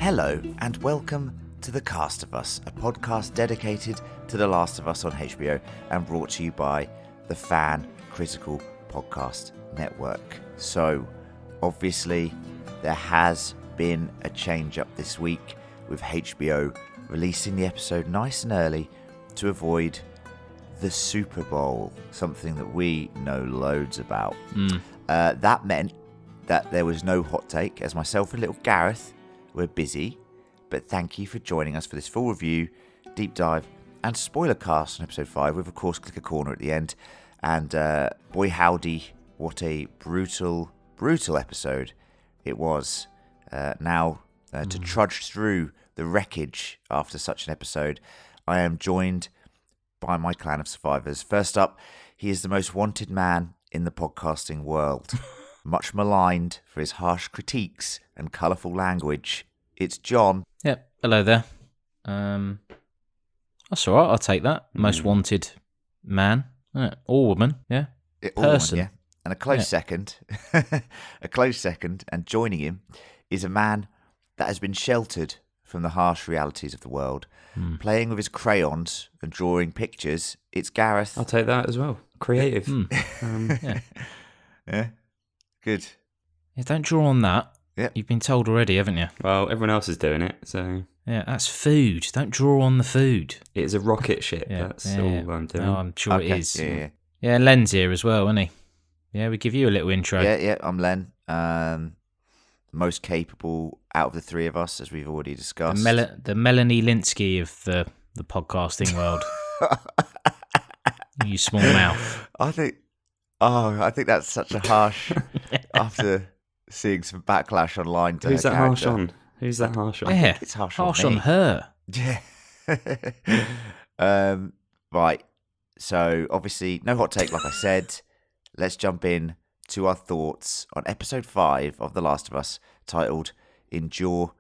Hello and welcome to The Cast of Us, a podcast dedicated to The Last of Us on HBO and brought to you by the Fan Critical Podcast Network. So, obviously, there has been a change up this week with HBO releasing the episode nice and early to avoid the Super Bowl, something that we know loads about. That meant that there was no hot take, as myself and little Gareth were busy, but thank you for joining us for this full review, deep dive, and spoiler cast on episode 5, with, of course, Click a Corner at the end. And boy howdy, what a brutal episode it was. To trudge through the wreckage after such an episode, I am joined by my clan of survivors. First up, he is the most wanted man in the podcasting world. Much maligned for his harsh critiques and colourful language. It's John. Yep, hello there. That's all right, I'll take that. Most wanted man. Or woman, yeah. Person. Woman, yeah. And a close second, and joining him is a man that has been sheltered from the harsh realities of the world, playing with his crayons and drawing pictures. It's Gareth. I'll take that as well. Creative. Yeah. Good. Yeah, don't draw on that. Yeah. You've been told already, haven't you? Well, everyone else is doing it, so... Yeah, that's food. Don't draw on the food. It's a rocket ship, that's all I'm doing. No, I'm sure Okay. it is. Yeah. Len's here as well, isn't he? Yeah, we give you a little intro. Yeah, I'm Len. Most capable out of the three of us, as we've already discussed. The Melanie Linsky of the podcasting world. You small mouth. I think that's such a harsh... After seeing some backlash online to Who's her that character. harsh on? Who's that harsh on? Yeah, It's harsh on me. her. Yeah. Right. So, obviously, no hot take, like I said. Let's jump in to our thoughts on episode 5 of The Last of Us, titled Endure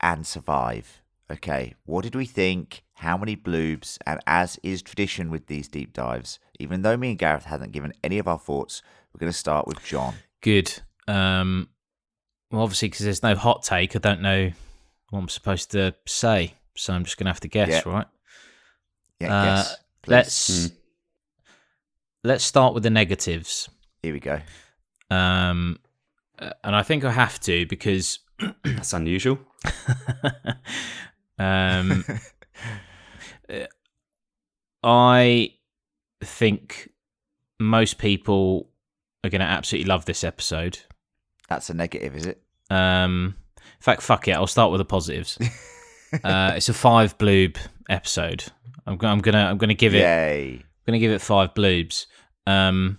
and Survive. Okay, what did we think? How many bloobs? And as is tradition with these deep dives, even though me and Gareth hadn't given any of our thoughts, we're going to start with John. Good. Well, obviously, because there's no hot take, I don't know what I'm supposed to say, so I'm just going to have to guess, right? Yeah, yes, please. Let's start with the negatives. Here we go. And I think I have to because That's unusual. I think most people are going to absolutely love this episode. That's a negative, is it? In fact, fuck it. I'll start with the positives. It's a 5 bloob episode. I'm gonna give it. Yay! I'm gonna give it 5 bloobs. And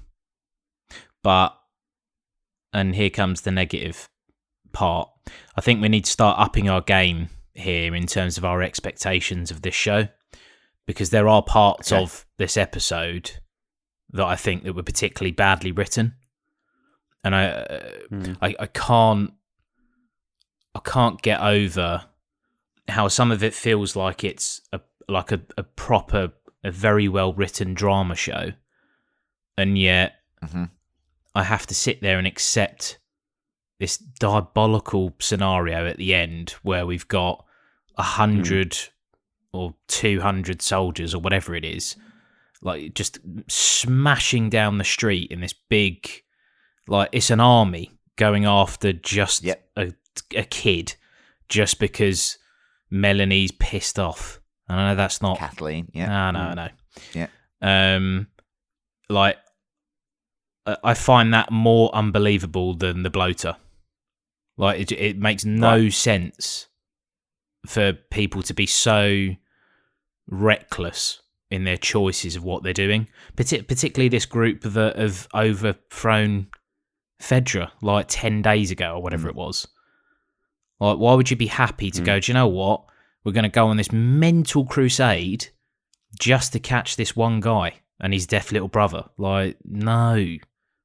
here comes the negative part. I think we need to start upping our game here in terms of our expectations of this show, because there are parts of this episode that I think that were particularly badly written. And I can't get over how some of it feels like it's a proper, a very well written drama show, and yet I have to sit there and accept this diabolical scenario at the end where we've got 100 or 200 soldiers or whatever it is, like just smashing down the street in this big. Like, it's an army going after just a kid just because Melanie's pissed off. And I know that's not... Kathleen, yeah. No. Yeah. I find that more unbelievable than the bloater. Like, it makes no sense for people to be so reckless in their choices of what they're doing. Particularly this group that have overthrown Fedra like 10 days ago or whatever it was. Like, why would you be happy to go, do you know what? We're going to go on this mental crusade just to catch this one guy and his deaf little brother. Like, no.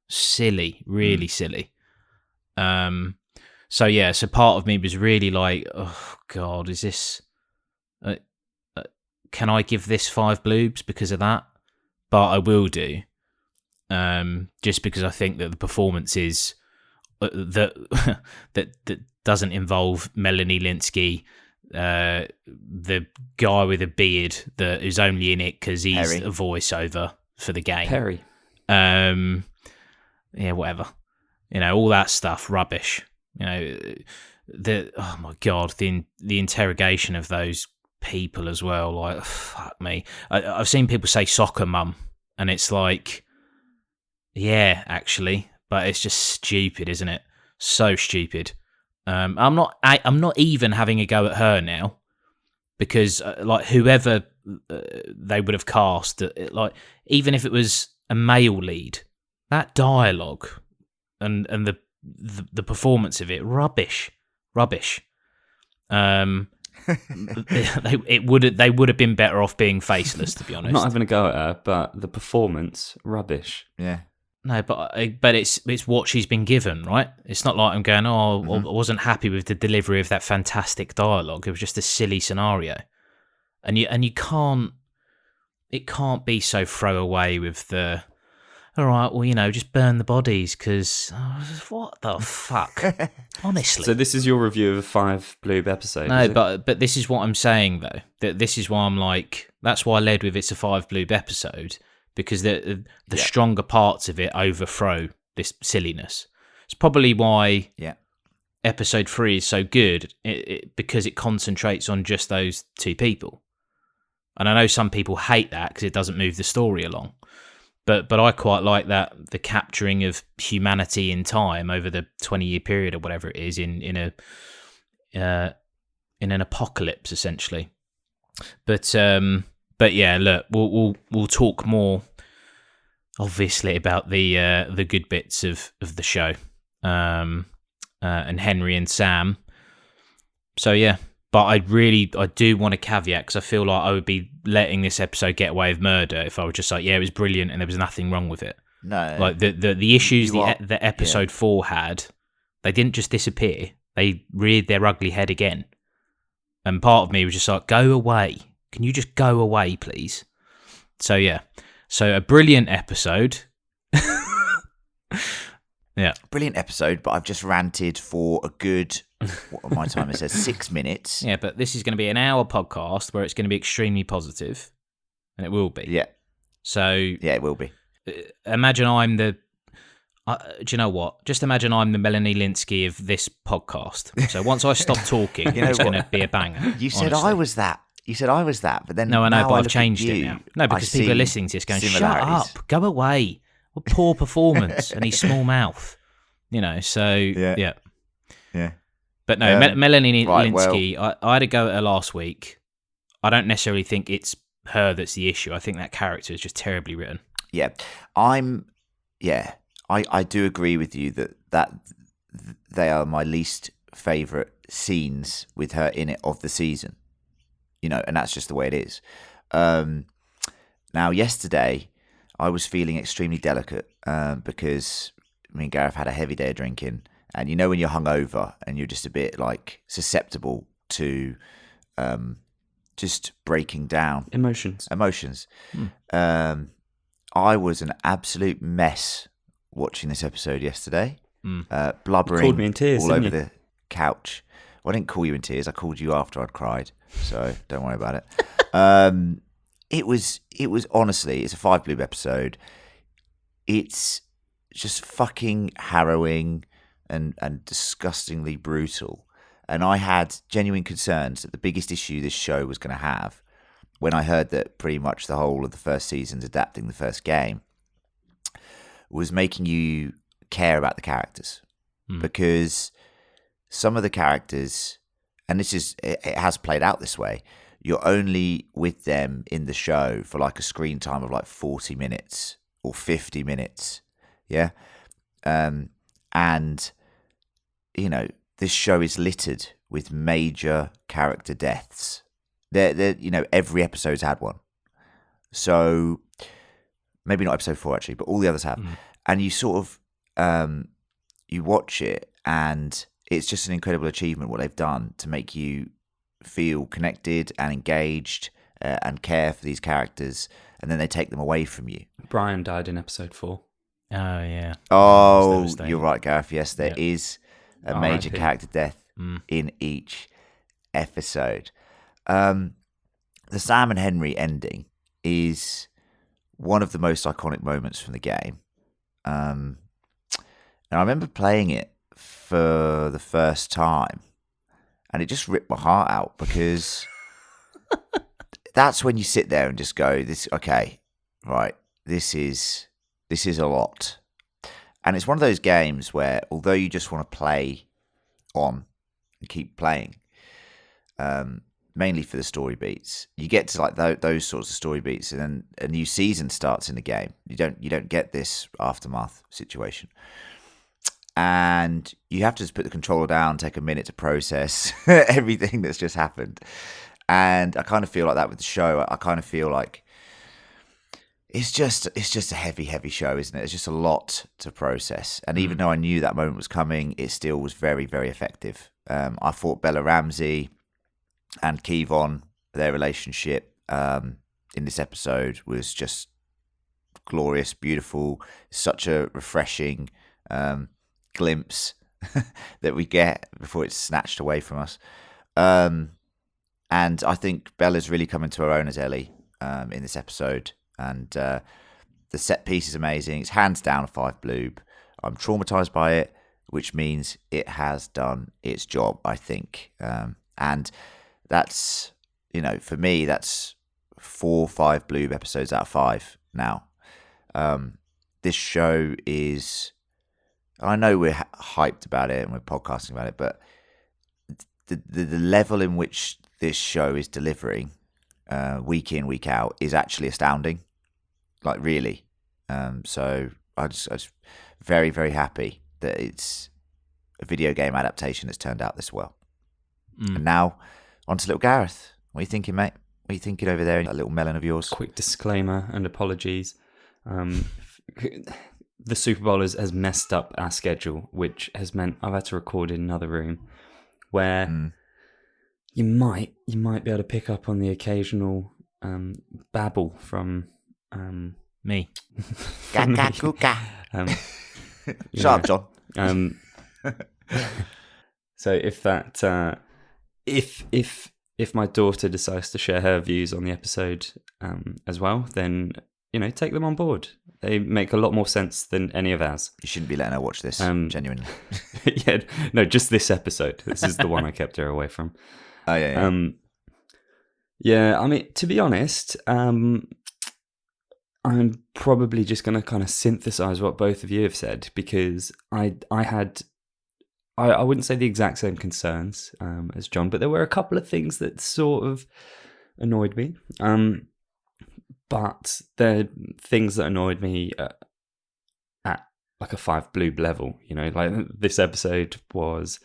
Silly. Really silly. So part of me was really like, oh, God, is this... can I give this 5 bloobs because of that? But I will do. Just because I think that the performances that that doesn't involve Melanie Linsky, the guy with a beard that is only in it because he's Perry. a voiceover for the game. Perry. Yeah, whatever. All that stuff, rubbish. Oh my god, the interrogation of those people as well. Like, fuck me. I've seen people say soccer mum, and it's like, yeah, actually, but it's just stupid, isn't it? So stupid. I'm not even having a go at her now, because like whoever they would have cast, like even if it was a male lead, that dialogue and the performance of it, rubbish. They would have been better off being faceless, to be honest. I'm not having a go at her, but the performance, rubbish. Yeah. No, but it's what she's been given, right? It's not like I'm going, I wasn't happy with the delivery of that fantastic dialogue. It was just a silly scenario, and you can't. It can't be so throwaway with the. All right, well, just burn the bodies, because what the fuck? Honestly. So this is your review of a 5 Bloob episode. No, but this is what I'm saying though. That this is why I'm like. That's why I led with it's a 5 Bloob episode. Because the stronger parts of it overthrow this silliness. It's probably why episode 3 is so good, because it concentrates on just those two people. And I know some people hate that because it doesn't move the story along. But I quite like that, the capturing of humanity in time over the 20-year period or whatever it is in an apocalypse, essentially. But yeah, look, we'll talk more, obviously, about the good bits of the show, and Henry and Sam. So yeah, but I do want to caveat, because I feel like I would be letting this episode get away with murder if I was just like, yeah, it was brilliant and there was nothing wrong with it. No, like the issues that episode 4 had, they didn't just disappear; they reared their ugly head again. And part of me was just like, go away. Can you just go away, please? So, yeah. So, a brilliant episode. Yeah. Brilliant episode, but I've just ranted for a good, what on my timer says, 6 minutes. Yeah, but this is going to be an hour podcast where it's going to be extremely positive, and it will be. Yeah. So... Yeah, it will be. Imagine I'm the... do you know what? Just imagine I'm the Melanie Linsky of this podcast. So once I stop talking, it's going to be a banger. You said honestly. I was that. You said I was that, but then no, I know, now but I I've look changed at it you, now. No, because I people are see listening to this going, shut similarities. up, go away. What poor performance and his small mouth. So yeah. But no, Melanie Linsky, I had a go at her last week. I don't necessarily think it's her that's the issue. I think that character is just terribly written. Yeah, I do agree with you that they are my least favourite scenes with her in it of the season. And that's just the way it is. Now, yesterday, I was feeling extremely delicate because me and Gareth had a heavy day of drinking. And when you're hungover and you're just a bit like susceptible to just breaking down. Emotions. I was an absolute mess watching this episode yesterday. Blubbering called me in tears, all over you? the couch. Well, I didn't call you in tears. I called you after I'd cried. So don't worry about it. It was honestly, it's a 5 Bloob episode. It's just fucking harrowing and disgustingly brutal. And I had genuine concerns that the biggest issue this show was going to have, when I heard that pretty much the whole of the first season's adapting the first game, was making you care about the characters. Because some of the characters, and it has played out this way, you're only with them in the show for like a screen time of like 40 minutes or 50 minutes. Yeah. And, this show is littered with major character deaths. Every episode's had one. So maybe not episode 4 actually, but all the others have. And you sort of, you watch it and it's just an incredible achievement what they've done to make you feel connected and engaged and care for these characters, and then they take them away from you. Brian died in episode 4. Oh, yeah. Oh, Devastating. you're right, Gareth. Yes, there is a major R.I.P. character death in each episode. The Sam and Henry ending is one of the most iconic moments from the game. And I remember playing it for the first time, and it just ripped my heart out because that's when you sit there and just go, "This okay, right? This is a lot." And it's one of those games where, although you just want to play on and keep playing, mainly for the story beats, you get to like those sorts of story beats, and then a new season starts in the game. You don't get this aftermath situation, and you have to just put the controller down, take a minute to process everything that's just happened. And I kind of feel like that with the show. I kind of feel like it's just a heavy show, isn't it? It's just a lot to process. And even though I knew that moment was coming, it still was very, very effective. I thought Bella Ramsey and Kevon, their relationship in this episode was just glorious, beautiful. Such a refreshing glimpse that we get before it's snatched away from us. And I think Bella's really coming to her own as Ellie in this episode. And the set piece is amazing. It's hands down a 5 bloob. I'm traumatized by it, which means it has done its job, I think. And that's, for me, that's 4 or 5 bloob episodes out of 5 now. This show is, I know we're hyped about it and we're podcasting about it, but the level in which this show is delivering week in, week out is actually astounding. Like, really. So I just very, very happy that it's a video game adaptation that's turned out this well. And now, on to little Gareth. What are you thinking, mate? What are you thinking over there in that little melon of yours? Quick disclaimer and apologies. The Super Bowl has messed up our schedule, which has meant I've had to record in another room where you might be able to pick up on the occasional babble from Me. Gaka. Shut up, John. So if that if my daughter decides to share her views on the episode as well, then take them on board. They make a lot more sense than any of ours. You shouldn't be letting her watch this, genuinely. Yeah, no, just this episode. This is the one I kept her away from. Oh, yeah. Yeah, I mean, to be honest, I'm probably just going to kind of synthesize what both of you have said, because I wouldn't say the exact same concerns as John, but there were a couple of things that sort of annoyed me. But they're things that annoyed me at like a 5 bloob level. Like this episode was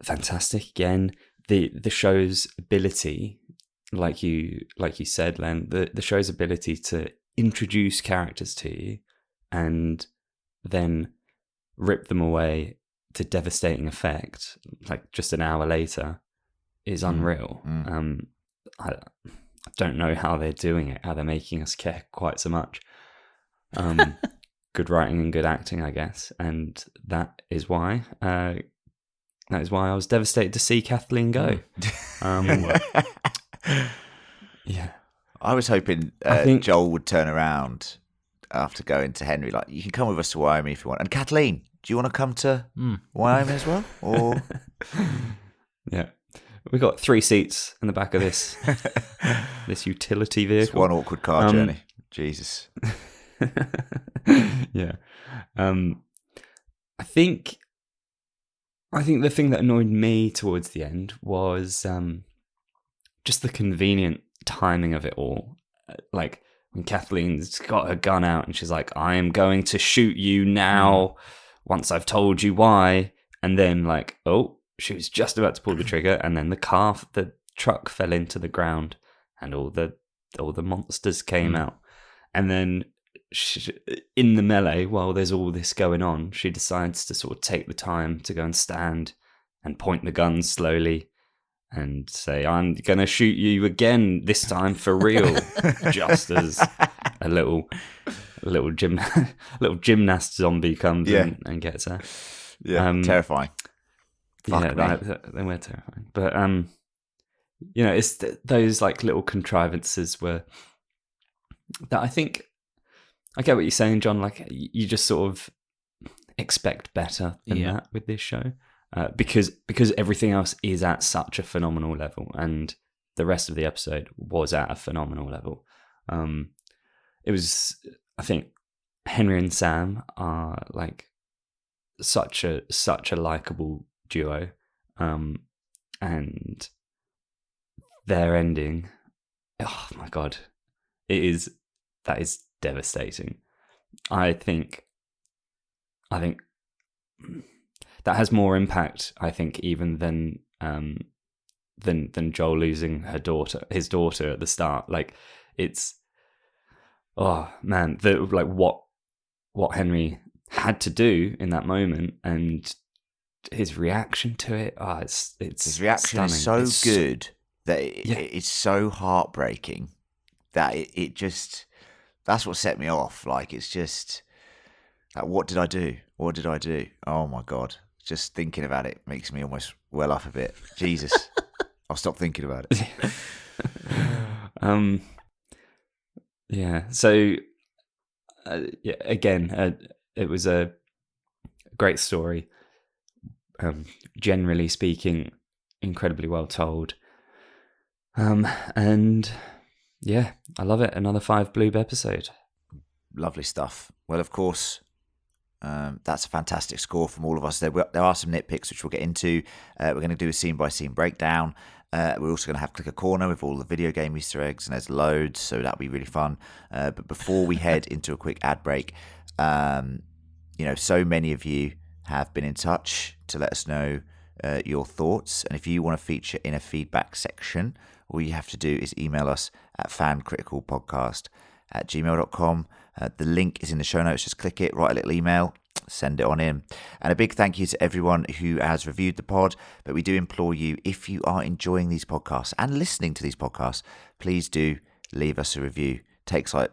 fantastic. Again, the show's ability, like you said, Len, the show's ability to introduce characters to you and then rip them away to devastating effect, like just an hour later, is unreal. I don't know how they're doing it, how they're making us care quite so much. Good writing and good acting, I guess, and that is why I was devastated to see Kathleen go. Yeah, I was hoping I think Joel would turn around after going to Henry, like, you can come with us to Wyoming if you want. And Kathleen, do you want to come to Wyoming as well? Or yeah. We got 3 seats in the back of this utility vehicle. It's one awkward car journey. Jesus. Yeah. I think the thing that annoyed me towards the end was just the convenient timing of it all. Like when Kathleen's got her gun out and she's like, "I am going to shoot you now once I've told you why," and then like, oh, she was just about to pull the trigger, and then the truck fell into the ground, and all the monsters came out. And then in the melee, while there's all this going on, she decides to sort of take the time to go and stand and point the gun slowly and say, "I'm going to shoot you again, this time for real," just as a little a little gymnast zombie comes and gets her. Yeah, terrifying. Yeah, they were terrifying. But it's those like little contrivances that I think I get what you're saying, John. Like you just sort of expect better than that with this show, because everything else is at such a phenomenal level, and the rest of the episode was at a phenomenal level. It was, I think, Henry and Sam are like such a likable duo, and their ending, oh my god, that is devastating. I think that has more impact, I think, even than Joel losing his daughter at the start. Like it's, oh man, what Henry had to do in that moment and his reaction to it. Oh, it's his reaction stunning. is so good that it's so heartbreaking that it just, that's what set me off. Like it's just like, what did I do? What did I do? Oh my god! Just thinking about it makes me almost well up a bit. Jesus, I'll stop thinking about it. Yeah. So again, it was a great story. Generally speaking, incredibly well told. And yeah, I love it. Another 5 Bloob episode. Lovely stuff. Well, of course, that's a fantastic score from all of us. There are some nitpicks which we'll get into. We're going to do a scene-by-scene breakdown. We're also going to have Clicker Corner with all the video game Easter eggs, and there's loads, so that'll be really fun. But before we head into a quick ad break, so many of you have been in touch to let us know your thoughts, and if you want to feature in a feedback section, all you have to do is email us at fancriticalpodcast@gmail.com. The link is in the show notes. Just click it, write a little email, send it on in. And a big thank you to everyone who has reviewed the pod. But we do implore you, if you are enjoying these podcasts and listening to these podcasts, please do leave us a review. Takes 2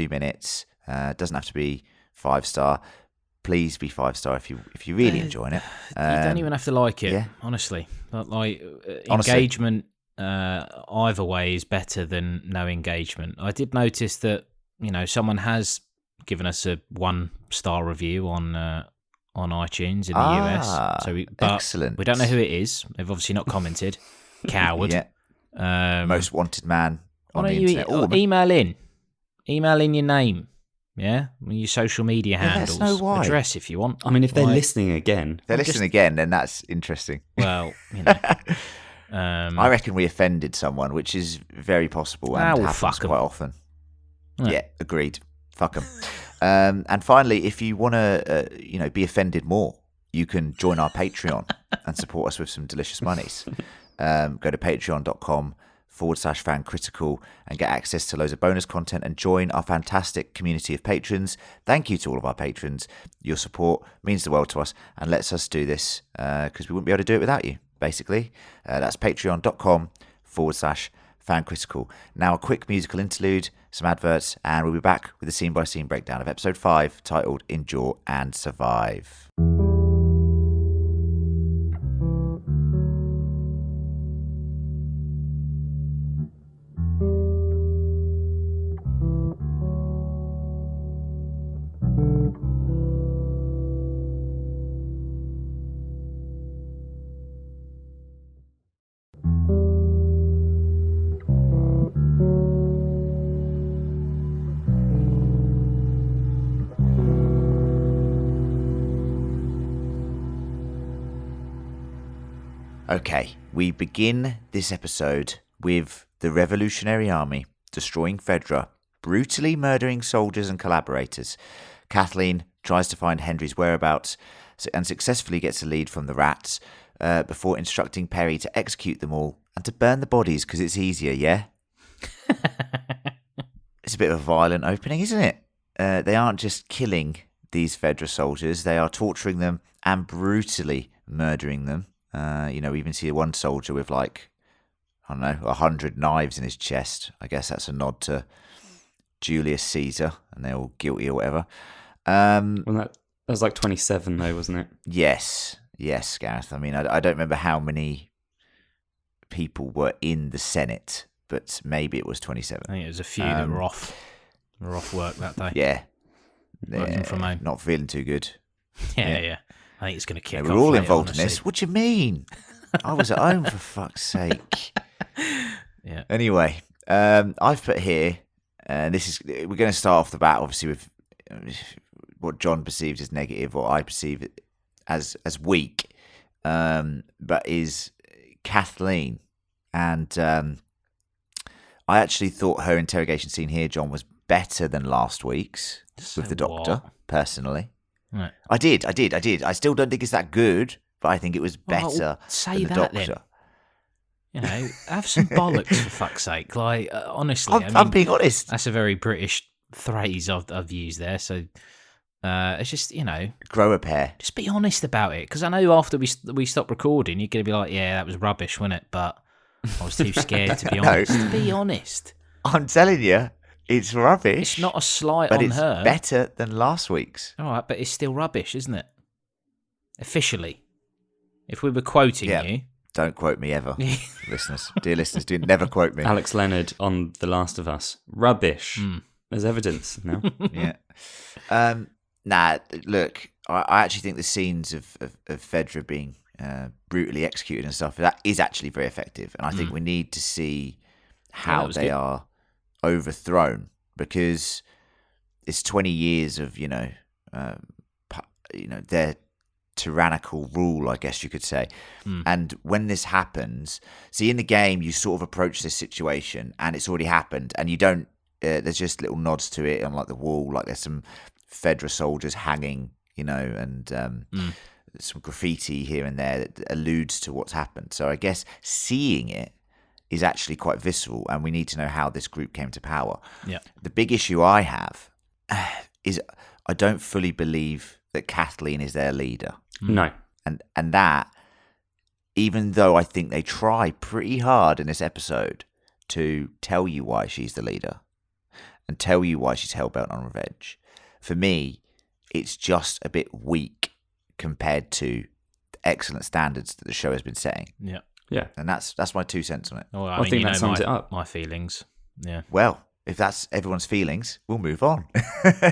minutes. Doesn't have to be 5-star. Please be 5-star if you're really enjoying it. You don't even have to like it, honestly. Engagement either way is better than no engagement. I did notice that someone has given us a 1-star review on iTunes in the US. Excellent. We don't know who it is. They've obviously not commented. Coward. Yeah. Most wanted man on the internet. Email in your name. Yeah, your social media handles, address if you want. I mean, if they're listening again, then that's interesting. Well, I reckon we offended someone, which is very possible and happens quite often. Yeah, agreed. Fuck them. And finally, if you want to, be offended more, you can join our Patreon and support us with some delicious monies. Go to patreon.com/fancritical and get access to loads of bonus content and join our fantastic community of patrons. Thank you to all of our patrons. Your support means the world to us and lets us do this because we wouldn't be able to do it without you, basically. That's patreon.com/fancritical. Now a quick musical interlude, some adverts, and we'll be back with a scene-by-scene breakdown of episode 5 titled Endure and Survive. Okay, we begin this episode with the Revolutionary Army destroying Fedra, brutally murdering soldiers and collaborators. Kathleen tries to find Henry's whereabouts and successfully gets a lead from the rats before instructing Perry to execute them all and to burn the bodies because it's easier, yeah? It's a bit of a violent opening, isn't it? They aren't just killing these Fedra soldiers, they are torturing them and brutally murdering them. We even see one soldier with 100 knives in his chest. I guess that's a nod to Julius Caesar, and they're all guilty or whatever. Well, that was like 27 though, wasn't it? Yes, Gareth. I mean, I don't remember how many people were in the Senate, but maybe it was 27. I think it was a few that were off work that day. Yeah. Working from home. Not feeling too good. Yeah. I think it's going to kick off. We're all later, involved honestly. in this. What do you mean? I was at home, for fuck's sake. Yeah. Anyway, I've put here, and we're going to start off the bat, obviously, with what John perceived as negative, what I perceive as weak, but is Kathleen. And I actually thought her interrogation scene here, John, was better than last week's with the doctor, personally. Right. I did. I still don't think it's that good, but I think it was better say than the that doctor. Then. Have some bollocks for fuck's sake. Like, honestly, I'm being honest. That's a very British phrase I've used there. So it's just, Grow a pair. just be honest about it. Because I know after we stop recording, you're going to be like, yeah, that was rubbish, wasn't it? But I was too scared to be honest. Be honest. I'm telling you, it's rubbish. It's not a slight but on it's her. better than last week's. All right, but it's still rubbish, isn't it? Officially. If we were quoting you. Don't quote me ever, listeners. Dear listeners, do never quote me. Alex Leonard on The Last of Us. Rubbish. There's evidence now. Yeah. Nah, look, I actually think the scenes of Fedra being brutally executed and stuff, that is actually very effective. And I think we need to see how they are overthrown, because it's 20 years of, their tyrannical rule, I guess you could say. And when this happens, see, in the game, you sort of approach this situation and it's already happened, and you don't, there's just little nods to it on like the wall, like there's some Fedra soldiers hanging, and some graffiti here and there that alludes to what's happened. So I guess seeing it is actually quite visceral, and we need to know how this group came to power. Yeah. The big issue I have is I don't fully believe that Kathleen is their leader. No. And that, even though I think they try pretty hard in this episode to tell you why she's the leader and tell you why she's hell-bent on revenge, for me, it's just a bit weak compared to the excellent standards that the show has been setting. Yeah. Yeah. And that's my 2 cents on it. Well, I think that sums it up. My feelings. Yeah. Well, if that's everyone's feelings, we'll move on.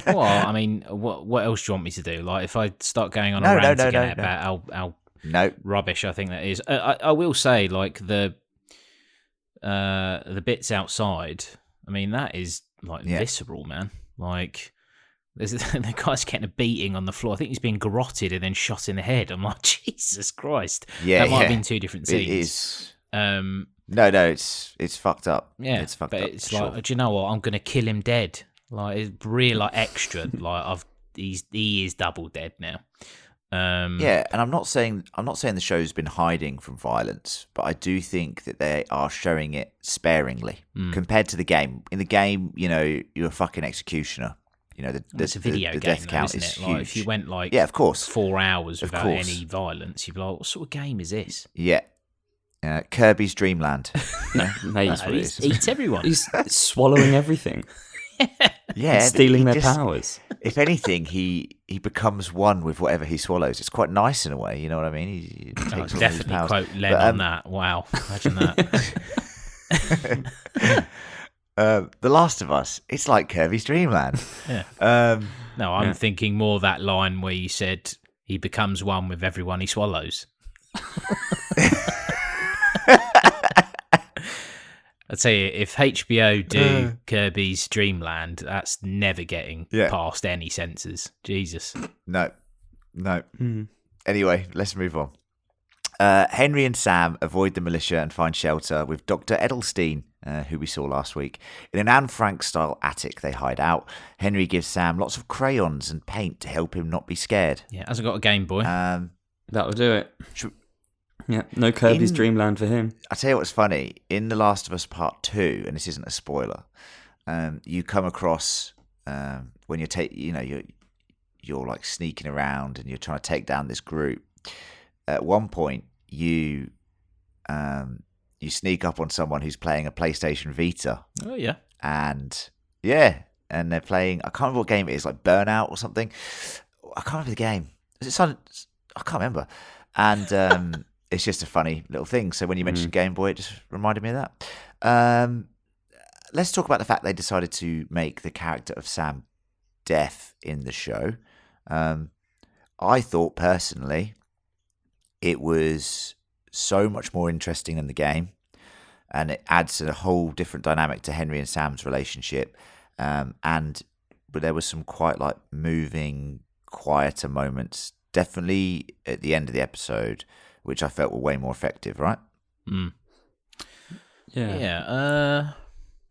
Well, I mean, what else do you want me to do? Like, if I start going on a rant again about how rubbish I think that is, I will say, like, the bits outside, I mean, that is, like, visceral, man. Like, the guy's getting a beating on the floor. I think he's being garroted and then shot in the head. I'm like, Jesus Christ. Yeah, that might have been 2 different scenes. It is. No, it's fucked up. Yeah, it's fucked but up. it's like, do you know what? I'm gonna kill him dead. Like, it's really like extra. Like, he is double dead now. Yeah, and I'm not saying the show's been hiding from violence, but I do think that they are showing it sparingly compared to the game. In the game, you're a fucking executioner. It's a video game, death though, count isn't is it? huge. Like, if you went like of course, 4 hours Of without course. any violence, you'd be like, what sort of game is this? Yeah. Kirby's Dreamland. Mate, That's what it is. Eats everyone. he's swallowing everything. Yeah, Stealing he their just- powers. If anything, he becomes one with whatever he swallows. It's quite nice in a way, you know what I mean? He takes all these Definitely powers. quote Len But, on that. Wow, imagine that. The Last of Us, it's like Kirby's Dreamland. Yeah. No, I'm thinking more that line where you said he becomes one with everyone he swallows. I'd say if HBO do Kirby's Dreamland, that's never getting past any censors. Jesus. No. Anyway, let's move on. Henry and Sam avoid the militia and find shelter with Dr. Edelstein, who we saw last week. In an Anne Frank-style attic, they hide out. Henry gives Sam lots of crayons and paint to help him not be scared. Yeah, hasn't got a Game Boy. That'll do it. Yeah, no Kirby's Dreamland for him. I'll tell you what's funny. In The Last of Us Part 2, and this isn't a spoiler, you come across when you're like sneaking around and you're trying to take down this group. At one point, you sneak up on someone who's playing a PlayStation Vita. Oh, yeah. And, yeah, and they're playing. I can't remember what game it is, like Burnout or something. I can't remember the game. Is it Silent? I can't remember. And it's just a funny little thing. So when you mentioned Game Boy, it just reminded me of that. Let's talk about the fact they decided to make the character of Sam deaf in the show. I thought personally it was so much more interesting than the game, and it adds a whole different dynamic to Henry and Sam's relationship. But there was some quite like moving, quieter moments, definitely at the end of the episode, which I felt were way more effective, right? Yeah.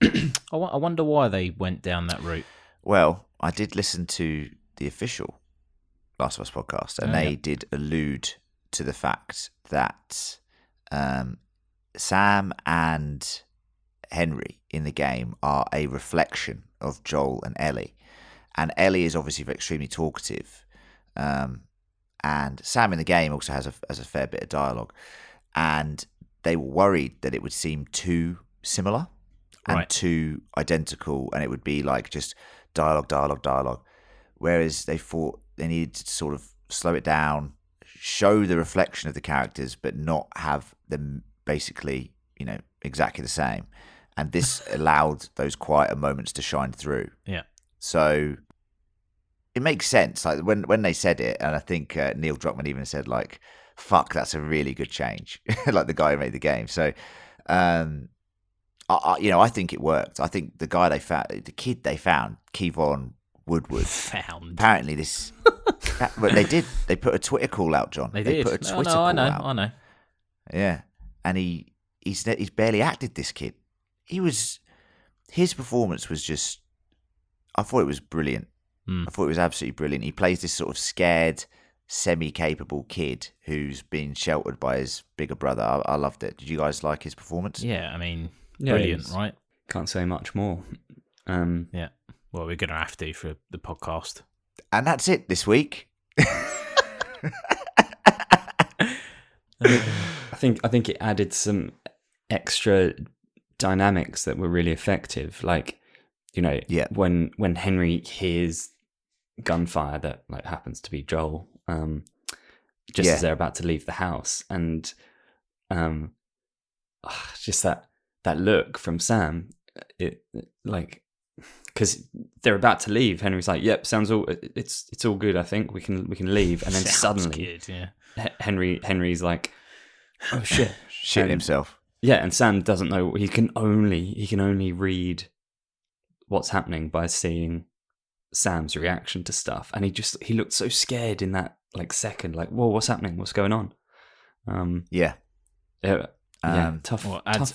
I wonder why they went down that route. Well, I did listen to the official Last of Us podcast, and they did allude to the fact that Sam and Henry in the game are a reflection of Joel and Ellie. And Ellie is obviously extremely talkative. And Sam in the game also has a fair bit of dialogue. And they were worried that it would seem too similar and too identical, and it would be like just dialogue. Whereas they thought they needed to sort of slow it down, show the reflection of the characters, but not have them basically, exactly the same. And this allowed those quieter moments to shine through. Yeah. So it makes sense. Like when they said it, and I think Neil Druckmann even said like, "Fuck, that's a really good change." Like the guy who made the game. So, I think it worked. I think the guy the kid they found, Kevon Woodward, apparently this. But they did. They put a Twitter call out, John. They did. Put a Twitter call out. I know. Yeah, and he's barely acted. This kid, his performance was just. I thought it was brilliant. I thought it was absolutely brilliant. He plays this sort of scared, semi-capable kid who's been sheltered by his bigger brother. I loved it. Did you guys like his performance? Yeah, I mean, brilliant, right? Can't say much more. Yeah. Well, we're going to have to for the podcast. And that's it this week. I think it added some extra dynamics that were really effective. Like, when Henry hears gunfire that like happens to be Joel, as they're about to leave the house, and just that look from Sam, it like. Because they're about to leave, Henry's like, "Yep, sounds all. It's all good. I think we can leave." And then suddenly, Henry's like, "Oh shit!" Shitting himself. Yeah, and Sam doesn't know. He can only read what's happening by seeing Sam's reaction to stuff, and he looked so scared in that like second, like, "Whoa, what's happening? What's going on?" Tough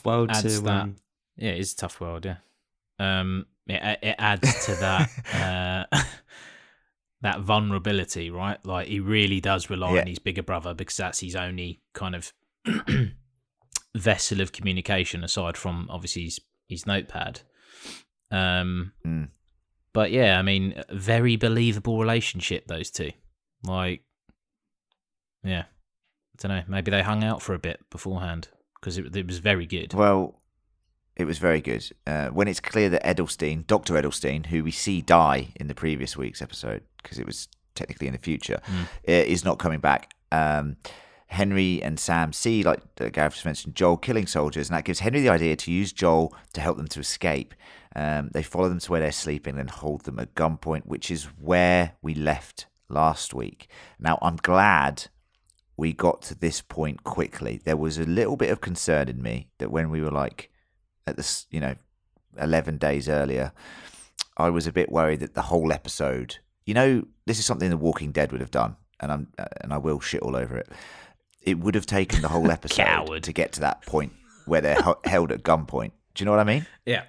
world to that. Yeah, it is a tough world. Yeah. It adds to that that vulnerability, right? Like he really does rely on his bigger brother because that's his only kind of vessel of communication aside from obviously his notepad. But yeah, I mean, very believable relationship, those two. Like, yeah, I don't know. Maybe they hung out for a bit beforehand because it was very good. Well, it was very good. When it's clear that Dr. Edelstein, who we see die in the previous week's episode, because it was technically in the future, is not coming back. Henry and Sam see, like Gareth just mentioned, Joel killing soldiers, and that gives Henry the idea to use Joel to help them to escape. They follow them to where they're sleeping and hold them at gunpoint, which is where we left last week. Now, I'm glad we got to this point quickly. There was a little bit of concern in me that when we were like, at this, 11 days earlier, I was a bit worried that the whole episode, this is something The Walking Dead would have done, and I will shit all over it. It would have taken the whole episode to get to that point where they're held at gunpoint. Do you know what I mean? Yeah.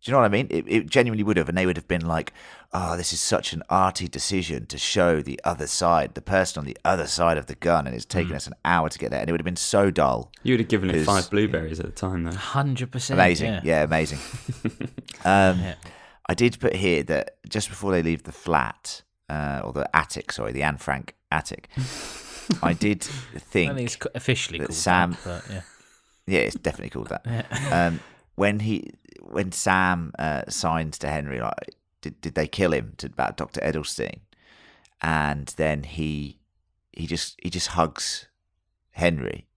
Do you know what I mean? It genuinely would have, and they would have been like, "Oh, this is such an arty decision to show the other side, the person on the other side of the gun, and it's taken us an hour to get there." And it would have been so dull. You would have given it 5 blueberries at the time, though. 100%. Amazing, yeah amazing. I did put here that just before they leave the flat, or the attic, the Anne Frank attic, I did think. I think it's officially called Sam. That, but yeah, it's definitely called that. Yeah. When Sam signs to Henry, like, did they kill him about Dr. Edelstein? And then he just hugs Henry.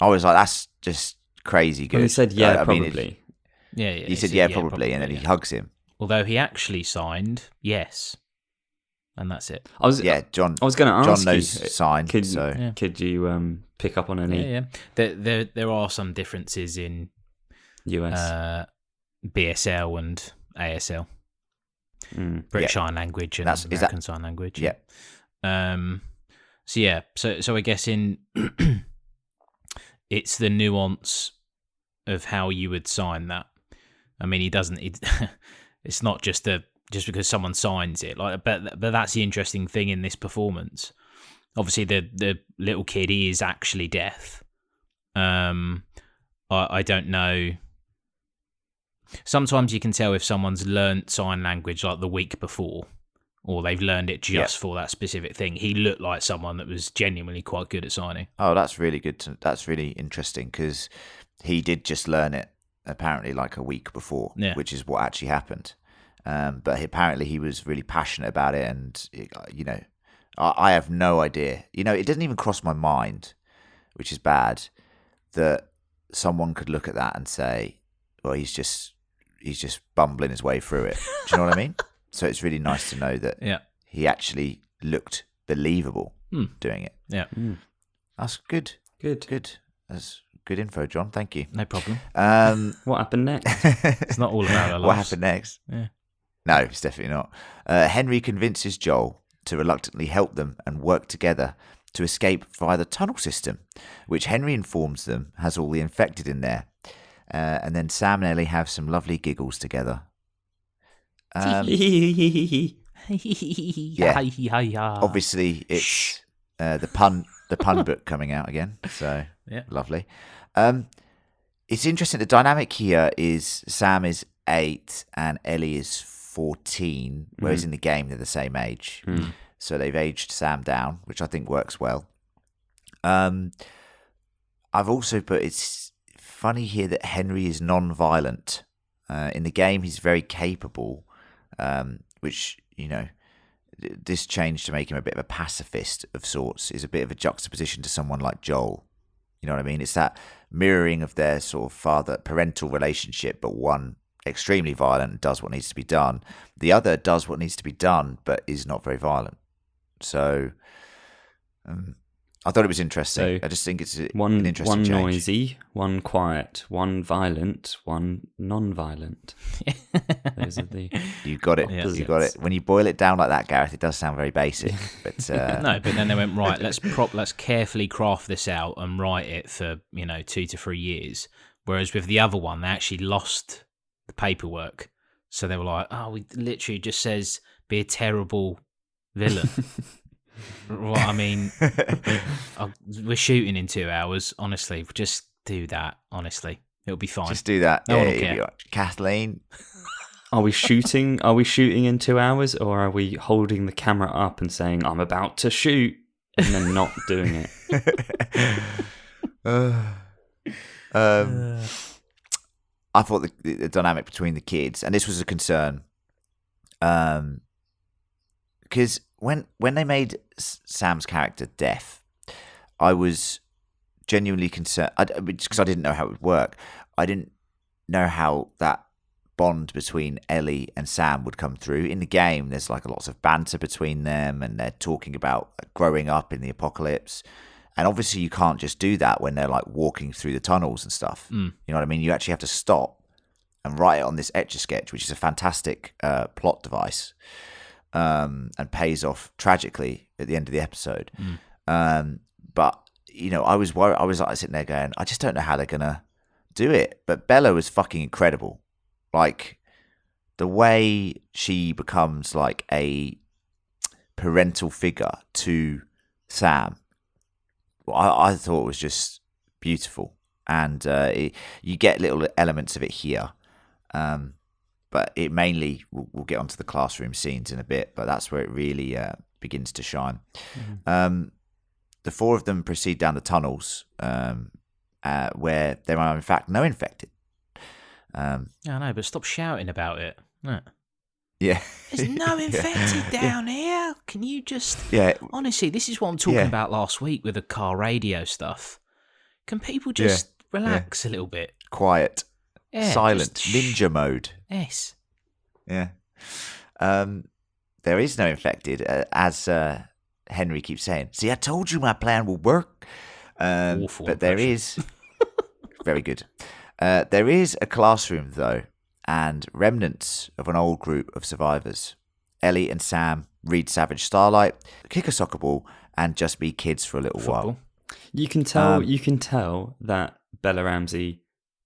I was like, that's just crazy good. And he said, probably. He said, probably, and then he hugs him. Although he actually signed yes, and that's it. John. I was going to ask John knows you, signed. Could you pick up on any? Yeah. There are some differences in US, BSL and ASL, British Sign Language and American Sign Language. Yeah. So I guess in it's the nuance of how you would sign that. I mean, it's not just because someone signs it. But that's the interesting thing in this performance. Obviously, the little kid is actually deaf. I don't know. Sometimes you can tell if someone's learnt sign language like the week before, or they've learned it just for that specific thing. He looked like someone that was genuinely quite good at signing. Oh, that's really good. That's really interesting because he did just learn it apparently like a week before, which is what actually happened. But apparently he was really passionate about it, and I have no idea. It doesn't even cross my mind, which is bad, that someone could look at that and say, well, he's just bumbling his way through it. Do you know what I mean? So it's really nice to know that he actually looked believable doing it. Yeah. That's good. Good. That's good info, John. Thank you. No problem. What happened next? It's not all about our lives. What happened next? Yeah. No, it's definitely not. Henry convinces Joel to reluctantly help them and work together to escape via the tunnel system, which Henry informs them has all the infected in there. And then Sam and Ellie have some lovely giggles together. Obviously, it's the pun book coming out again. So lovely. It's interesting. The dynamic here is Sam is 8 and Ellie is 14, whereas in the game they're the same age. So they've aged Sam down, which I think works well. I've also put it's funny here that Henry is non-violent. In the game, he's very capable, which, this change to make him a bit of a pacifist of sorts is a bit of a juxtaposition to someone like Joel. You know what I mean? It's that mirroring of their sort of parental relationship, but one extremely violent and does what needs to be done. The other does what needs to be done, but is not very violent. So I thought it was interesting. I just think it's an interesting change. One noisy, one quiet, one violent, one non-violent. Those are the... You got it. Yes. You got it. When you boil it down like that, Gareth, it does sound very basic. But no, but then they went, right, let's carefully craft this out and write it for 2 to 3 years. Whereas with the other one, they actually lost the paperwork. So they were like, we literally just says be a terrible villain. Well, I mean, we're shooting in 2 hours. Honestly, just do that. Honestly, it'll be fine. Just do that. No one will care. Kathleen, are we shooting? Are we shooting in 2 hours, or are we holding the camera up and saying I'm about to shoot and then not doing it? I thought the dynamic between the kids, and this was a concern, because when they made Sam's character deaf, I was genuinely concerned because I didn't know how it would work. I didn't know how that bond between Ellie and Sam would come through. In the game, there's lots of banter between them, and they're talking about growing up in the apocalypse. And obviously, you can't just do that when they're walking through the tunnels and stuff. You know what I mean? You actually have to stop and write it on this Etch-a-Sketch, which is a fantastic plot device. And pays off tragically at the end of the episode. But, I was worried. I was sitting there going, I just don't know how they're going to do it. But Bella was fucking incredible. The way she becomes a parental figure to Sam, I thought was just beautiful. And you get little elements of it here. But it mainly, we'll get onto the classroom scenes in a bit, but that's where it really begins to shine. The 4 of them proceed down the tunnels where there are, in fact, no infected. I know, but stop shouting about it. No. Yeah. There's no infected down here. Can you just... Yeah. Honestly, this is what I'm talking about last week with the car radio stuff. Can people just relax a little bit? Quiet. Yeah, Silent. just Ninja mode. Yes. Yeah. There is no infected, as Henry keeps saying. See, I told you my plan will work. Awful but there impression. is... Very good. There is a classroom, though, and remnants of an old group of survivors. Ellie and Sam read Savage Starlight, kick a soccer ball, and just be kids for a little while. You can tell. You can tell that Bella Ramsey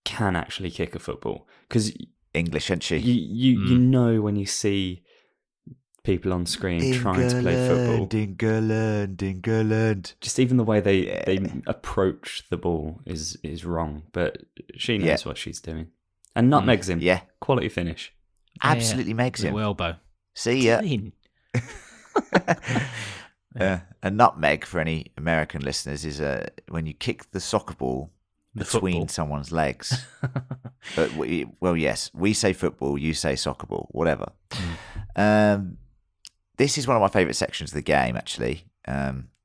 can actually kick a football because English, isn't she? You know when you see people on screen trying to play football. England. Just even the way they approach the ball is wrong, but she knows what she's doing. And nutmegs him. Yeah. Quality finish. Absolutely makes him. Little elbow. See ya. Clean. A nutmeg, for any American listeners, is when you kick the soccer ball between football. someone's legs. But yes, we say football, you say soccer ball, whatever. This is one of my favourite sections of the game, actually,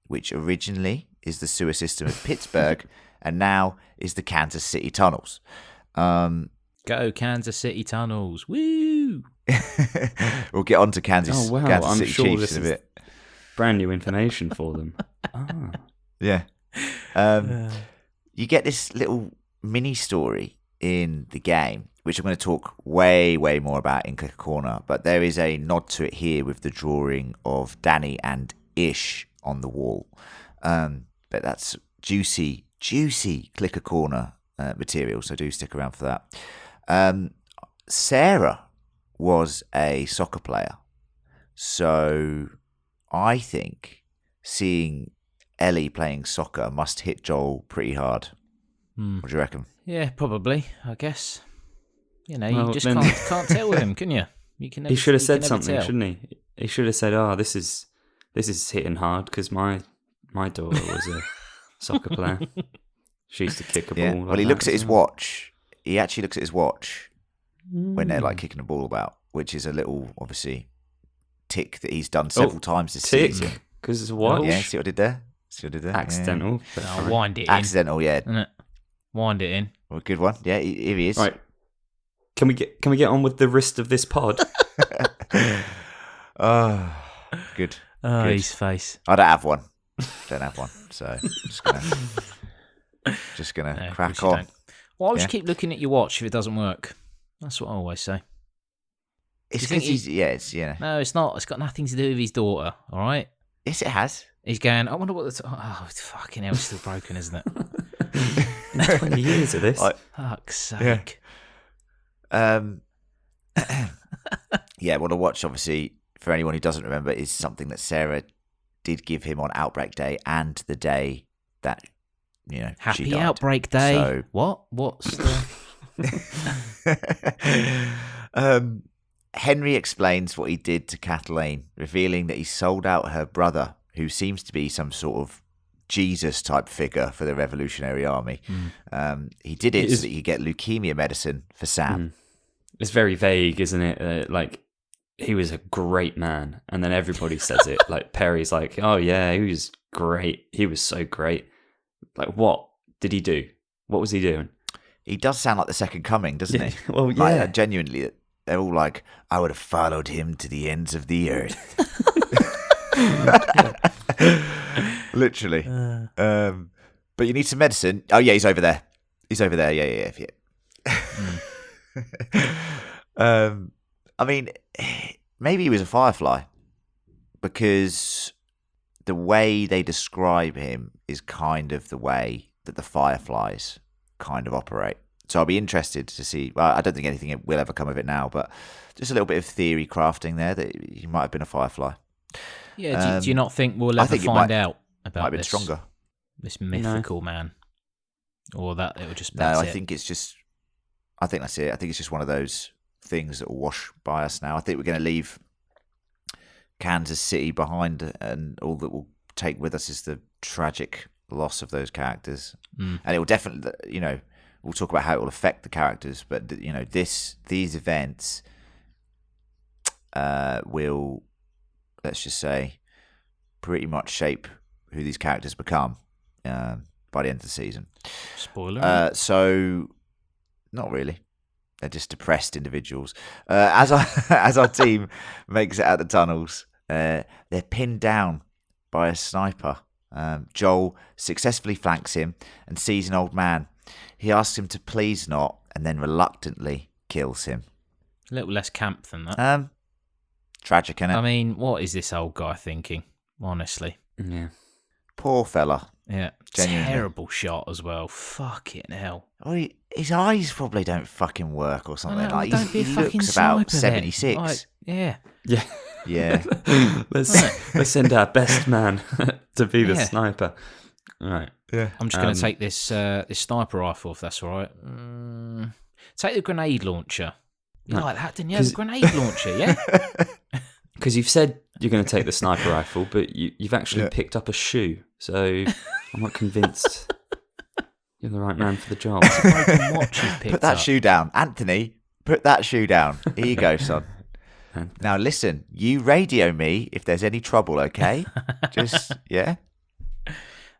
which originally is the sewer system of Pittsburgh and now is the Kansas City tunnels. Go Kansas City tunnels. Woo! We'll get on to Kansas I'm City sure Chiefs this in a is bit. brand new information for them. Yeah. You get this little mini story in the game, which I'm going to talk way, way more about in Clicker Corner, but there is a nod to it here with the drawing of Danny and Ish on the wall. But that's juicy Clicker Corner material, so do stick around for that. Sarah was a soccer player, so I think seeing Ellie playing soccer must hit Joel pretty hard. What do you reckon? Yeah, probably, I guess. You know, Well, you just then- can't tell with him, can you? You can. He should have you said can never something, tell. shouldn't he? He should have said, "Oh, this is hitting hard because my daughter was a soccer player. She used to kick a ball." Yeah. like Well, he that looks at as his well." watch. He actually looks at his watch when they're like kicking a ball about, which is a little, obviously, tick that he's done several times this Tick, season. because it's a watch. Yeah, see what I did there? Accidental. but I'll fine. wind it Yeah. Accidental, yeah. in. Innit? Wind it in. Well, good one. Yeah, here he is. Right. Can we get on with the rest of this pod? Oh, good. Oh, Good. his face. I don't have one. So I'm just gonna No, of crack course you on. don't. Why would Yeah. you keep looking at your watch if it doesn't work? That's what I always say. It's you think because it's No, it's not. It's got nothing to do with his daughter, all right? Yes, it has. He's going, I wonder what the... Oh, it's fucking hell, it's still broken, isn't it? 20 years of this. Fuck's sake. Yeah, well, the watch, obviously, for anyone who doesn't remember, is something that Sarah did give him on Outbreak Day and the day that, she Happy died. Outbreak Day. So- What? What's the... Henry explains what he did to Kathleen, revealing that he sold out her brother, who seems to be some sort of Jesus-type figure for the Revolutionary Army. He did it so that he could get leukemia medicine for Sam. It's very vague, isn't it? Like, he was a great man. And then everybody says it. Like, Perry's like, oh, yeah, he was great. He was so great. Like, what did he do? What was he doing? He does sound like the Second Coming, doesn't he? Well, Like, yeah. genuinely, they're all like, I would have followed him to the ends of the earth. Literally. But you need some medicine. Oh, yeah, he's over there. Yeah. I mean, maybe he was a firefly because the way they describe him is kind of the way that the fireflies kind of operate. So I'll be interested to see. Well, I don't think anything will ever come of it now, but just a little bit of theory crafting there that he might have been a firefly. Yeah, do you not think we'll I ever think it find might- out Might about have been this, stronger. this mythical man? Or that it will just... No, that's I it? think it's just. I think that's it. I think it's just one of those things that will wash by us now. I think we're going to leave Kansas City behind, and all that we'll take with us is the tragic loss of those characters. And it will definitely, we'll talk about how it will affect the characters, but these events, will, let's just say, pretty much shape who these characters become by the end of the season. Spoiler. So, not really. They're just depressed individuals. As our team makes it out the tunnels, they're pinned down by a sniper. Joel successfully flanks him and sees an old man. He asks him to please not, and then reluctantly kills him. A little less camp than that. Tragic, innit? I mean, what is this old guy thinking? Honestly. Yeah. Poor fella. Yeah. Genuinely. Terrible shot as well. Fucking hell. Oh, his eyes probably don't fucking work or something. Well, don't be a he fucking looks about sniper then. 76. Like, yeah. Yeah. Yeah. Let's send our best man to be the Yeah. sniper. All right. Yeah. I'm just going to take this sniper rifle, if that's all right. Take the grenade launcher. You like that, didn't you? The grenade launcher, yeah? Because you've said you're going to take the sniper rifle, but you've actually picked up a shoe. So I'm not convinced you're the right man for the job. It's a broken watch you've picked Put that up. shoe down. Anthony, put that shoe down. Here you go, son. Now listen, you radio me if there's any trouble, okay? Just, yeah?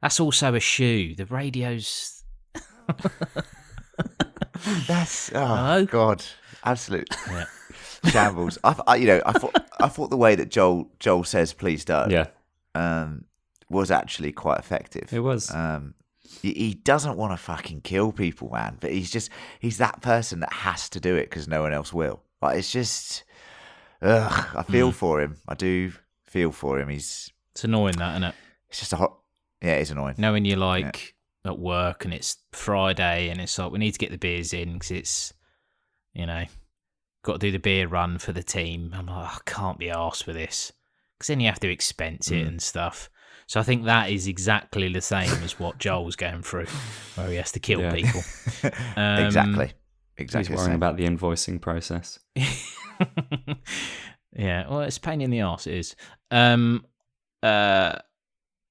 That's also a shoe. The radio's... That's, Hello? God. Absolute Yeah. shambles. I thought the way that Joel says please don't was actually quite effective. It was. He doesn't want to fucking kill people, man, but he's that person that has to do it because no one else will. Like, it's just, I feel for him. I do feel for him. It's annoying, that, isn't it? It's just it's annoying. Knowing you're like at work and it's Friday and it's like, we need to get the beers in because it's, got to do the beer run for the team. I'm like, I can't be arsed with this because then you have to expense it and stuff. So I think that is exactly the same as what Joel's going through, where he has to kill people. Exactly. He's worrying about the invoicing process. Yeah, well, it's a pain in the arse, it is.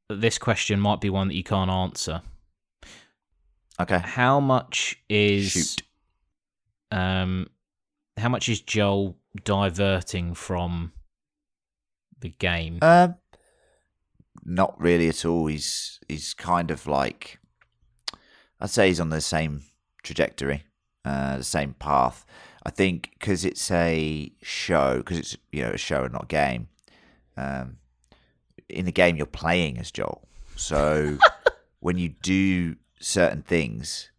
This question might be one that you can't answer. Okay. How much is Shoot. How much is Joel diverting from the game? Not really at all. He's kind of like, I'd say he's on the same trajectory, the same path. I think because it's a show, because it's a show and not a game. In the game, you're playing as Joel, so when you do certain things,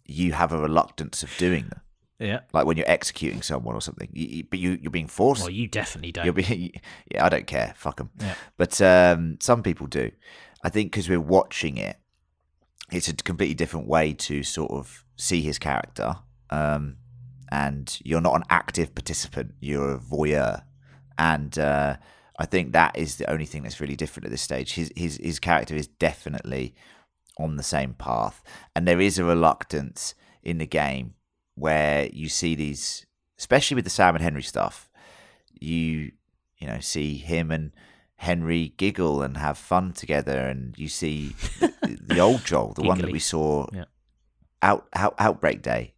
you have a reluctance of doing them. Yeah, like when you're executing someone or something, but you're being forced. Well, you definitely don't. I don't care. Fuck them. Yeah. But some people do. I think because we're watching it, it's a completely different way to sort of see his character. And you're not an active participant; you're a voyeur. And I think that is the only thing that's really different at this stage. His character is definitely on the same path, and there is a reluctance in the game where you see these, especially with the Sam and Henry stuff, you see him and Henry giggle and have fun together, and you see the old Joel, the one that we saw Outbreak Day,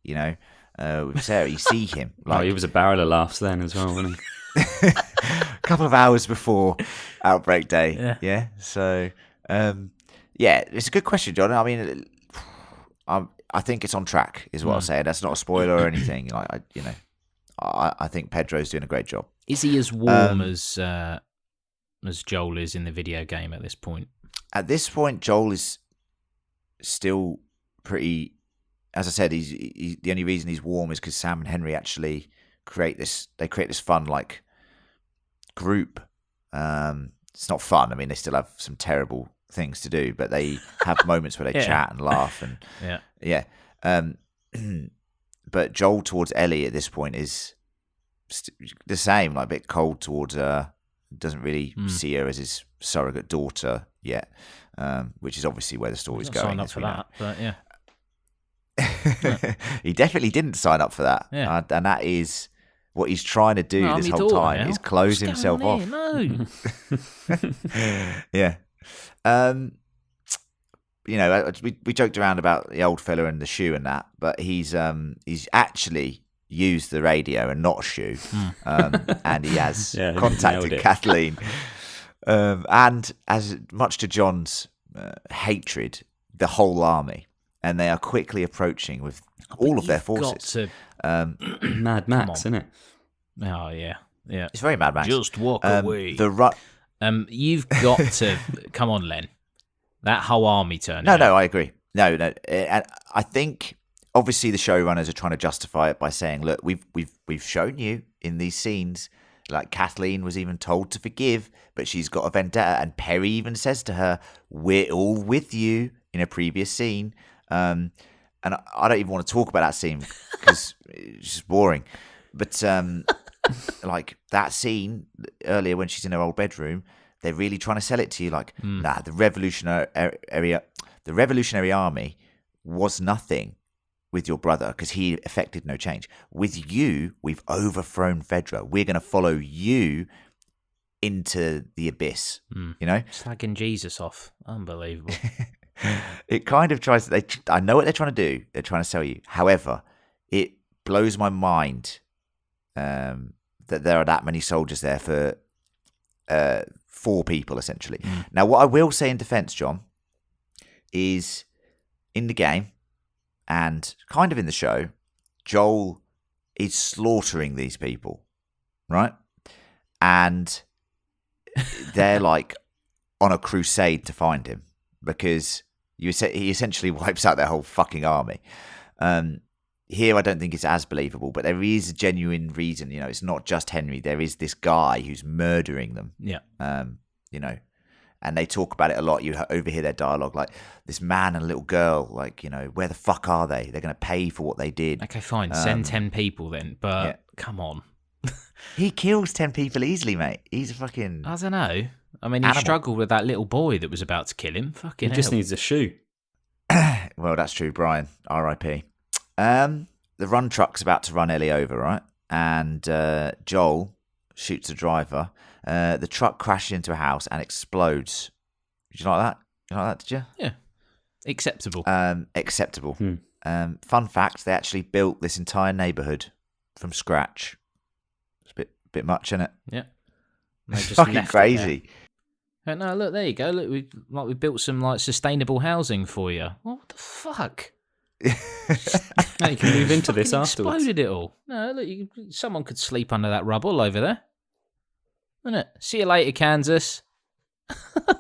with Sarah. You see him. He was a barrel of laughs then as well, wasn't he? A couple of hours before Outbreak Day. Yeah. So, it's a good question, John. I mean, I think it's on track, is what I'll say. That's not a spoiler or anything. I think Pedro's doing a great job. Is he as warm as Joel is in the video game at this point? At this point, Joel is still pretty. As I said, he's the only reason he's warm is because Sam and Henry actually create this fun group. It's not fun. I mean, they still have some terrible things to do, but they have moments where they chat and laugh and but Joel towards Ellie at this point is the same, like a bit cold towards her. Doesn't really see her as his surrogate daughter yet, which is obviously where the story's going. Signed up for that, but yeah. He definitely didn't sign up for that, and that is what he's trying to do this whole time now. is close What's himself going off. on here? No. Yeah. We joked around about the old fella and the shoe and that, but he's actually use the radio and not shoot. And he has nailed contacted it. Kathleen. And as much to John's hatred, the whole army, and they are quickly approaching with all of their forces. Mad Max, isn't it? Oh yeah. It's very Mad Max. Just walk away. You've got to come on, Len. That whole army turn. No, I agree. No. And I think obviously the showrunners are trying to justify it by saying, look, we've shown you in these scenes, like Kathleen was even told to forgive, but she's got a vendetta, and Perry even says to her, "We're all with you," in a previous scene. And I don't even want to talk about that scene because it's just boring. But like that scene earlier when she's in her old bedroom, they're really trying to sell it to you like, nah, the Revolutionary Army was nothing with your brother because he effected no change. With you, we've overthrown Fedra. We're going to follow you into the abyss. You know, slagging Jesus off, unbelievable. It kind of tries. I know what they're trying to do. They're trying to sell you. However, it blows my mind that there are that many soldiers there for 4 people essentially. Now, what I will say in defense, John, is in the game and kind of in the show, Joel is slaughtering these people, right? And they're like on a crusade to find him because he essentially wipes out their whole fucking army. Here, I don't think it's as believable, but there is a genuine reason. You know, it's not just Henry. There is this guy who's murdering them. Yeah. You know, and they talk about it a lot. You overhear their dialogue, like this man and a little girl. Like, you know, where the fuck are they? They're going to pay for what they did. Okay, fine. Send 10 people then, but come on. He kills 10 people easily, mate. He's a fucking... I don't know. I mean, he struggled with that little boy that was about to kill him. Fucking He just needs a shoe. Well, that's true, Brian. R.I.P. The run truck's about to run Ellie over, right? And Joel shoots the driver. The truck crashes into a house and explodes. Did you like that? You like that, did you? Yeah. Acceptable. Acceptable. Fun fact, they actually built this entire neighbourhood from scratch. It's a bit much, isn't it? Yeah. They just fucking left crazy. No, look, there you go. Look, we built some sustainable housing for you. What the fuck? Now you can move into this afterwards. Exploded it all. No, look, someone could sleep under that rubble over there. Isn't it? See you later, Kansas.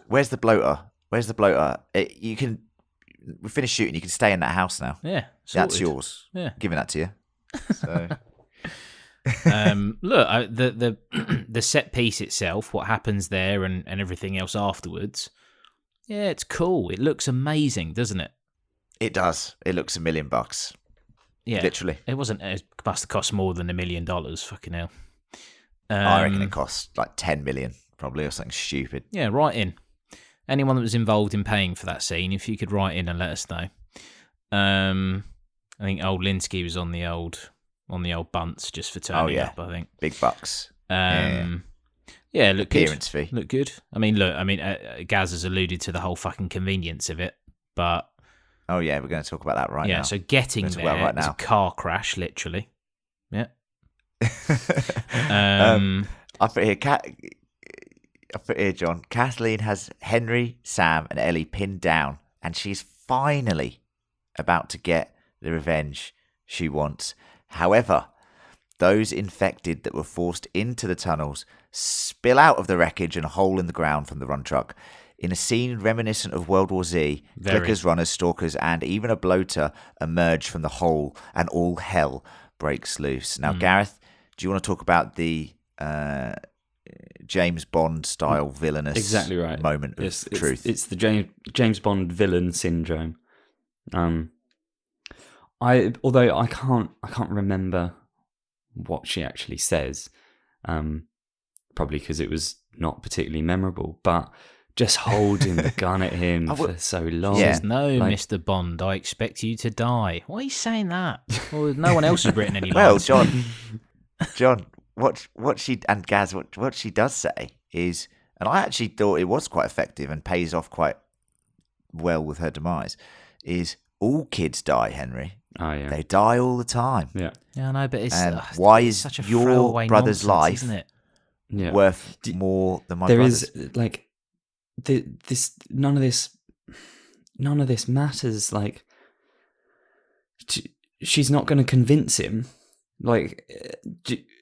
Where's the bloater? We finished shooting. You can stay in that house now. Yeah, that's yours. Yeah, giving that to you. So. Look, the set piece itself, what happens there, and everything else afterwards. Yeah, it's cool. It looks amazing, doesn't it? It does. It looks $1 million. Yeah, literally. It wasn't. It must have cost more than $1 million. Fucking hell. I reckon it cost like 10 million, probably, or something stupid. Yeah, write in. Anyone that was involved in paying for that scene, if you could write in and let us know. I think old Linsky was on the old bunts just for turning up. I think big bucks. Yeah, look appearance good. Fee. Look good. I mean, Gaz has alluded to the whole fucking convenience of it, but oh yeah, we're going to talk about that now. Yeah, so getting there right is a car crash, literally. Yeah. I put here, John. Kathleen has Henry, Sam, and Ellie pinned down, and she's finally about to get the revenge she wants. However, those infected that were forced into the tunnels spill out of the wreckage and a hole in the ground from the run truck. In a scene reminiscent of World War Z, clickers, runners, stalkers, and even a bloater emerge from the hole, and all hell breaks loose. Now, Gareth, do you want to talk about the James Bond style villainous moment of truth? It's the James Bond villain syndrome. Although I can't remember what she actually says, probably because it was not particularly memorable, but just holding the gun at him for so long. Yeah. No, Mr. Bond, I expect you to die. Why are you saying that? Well, no one else has written any lines. Well, John, what she and Gaz, what she does say is, and I actually thought it was quite effective and pays off quite well with her demise, is all kids die, Henry. Oh yeah. They die all the time. Yeah. Yeah, I know, but it's And why it's is such a your throwaway brother's nonsense, life isn't it? Yeah. worth more than my There brother's? is like none of this matters. Like she's not going to convince him. Like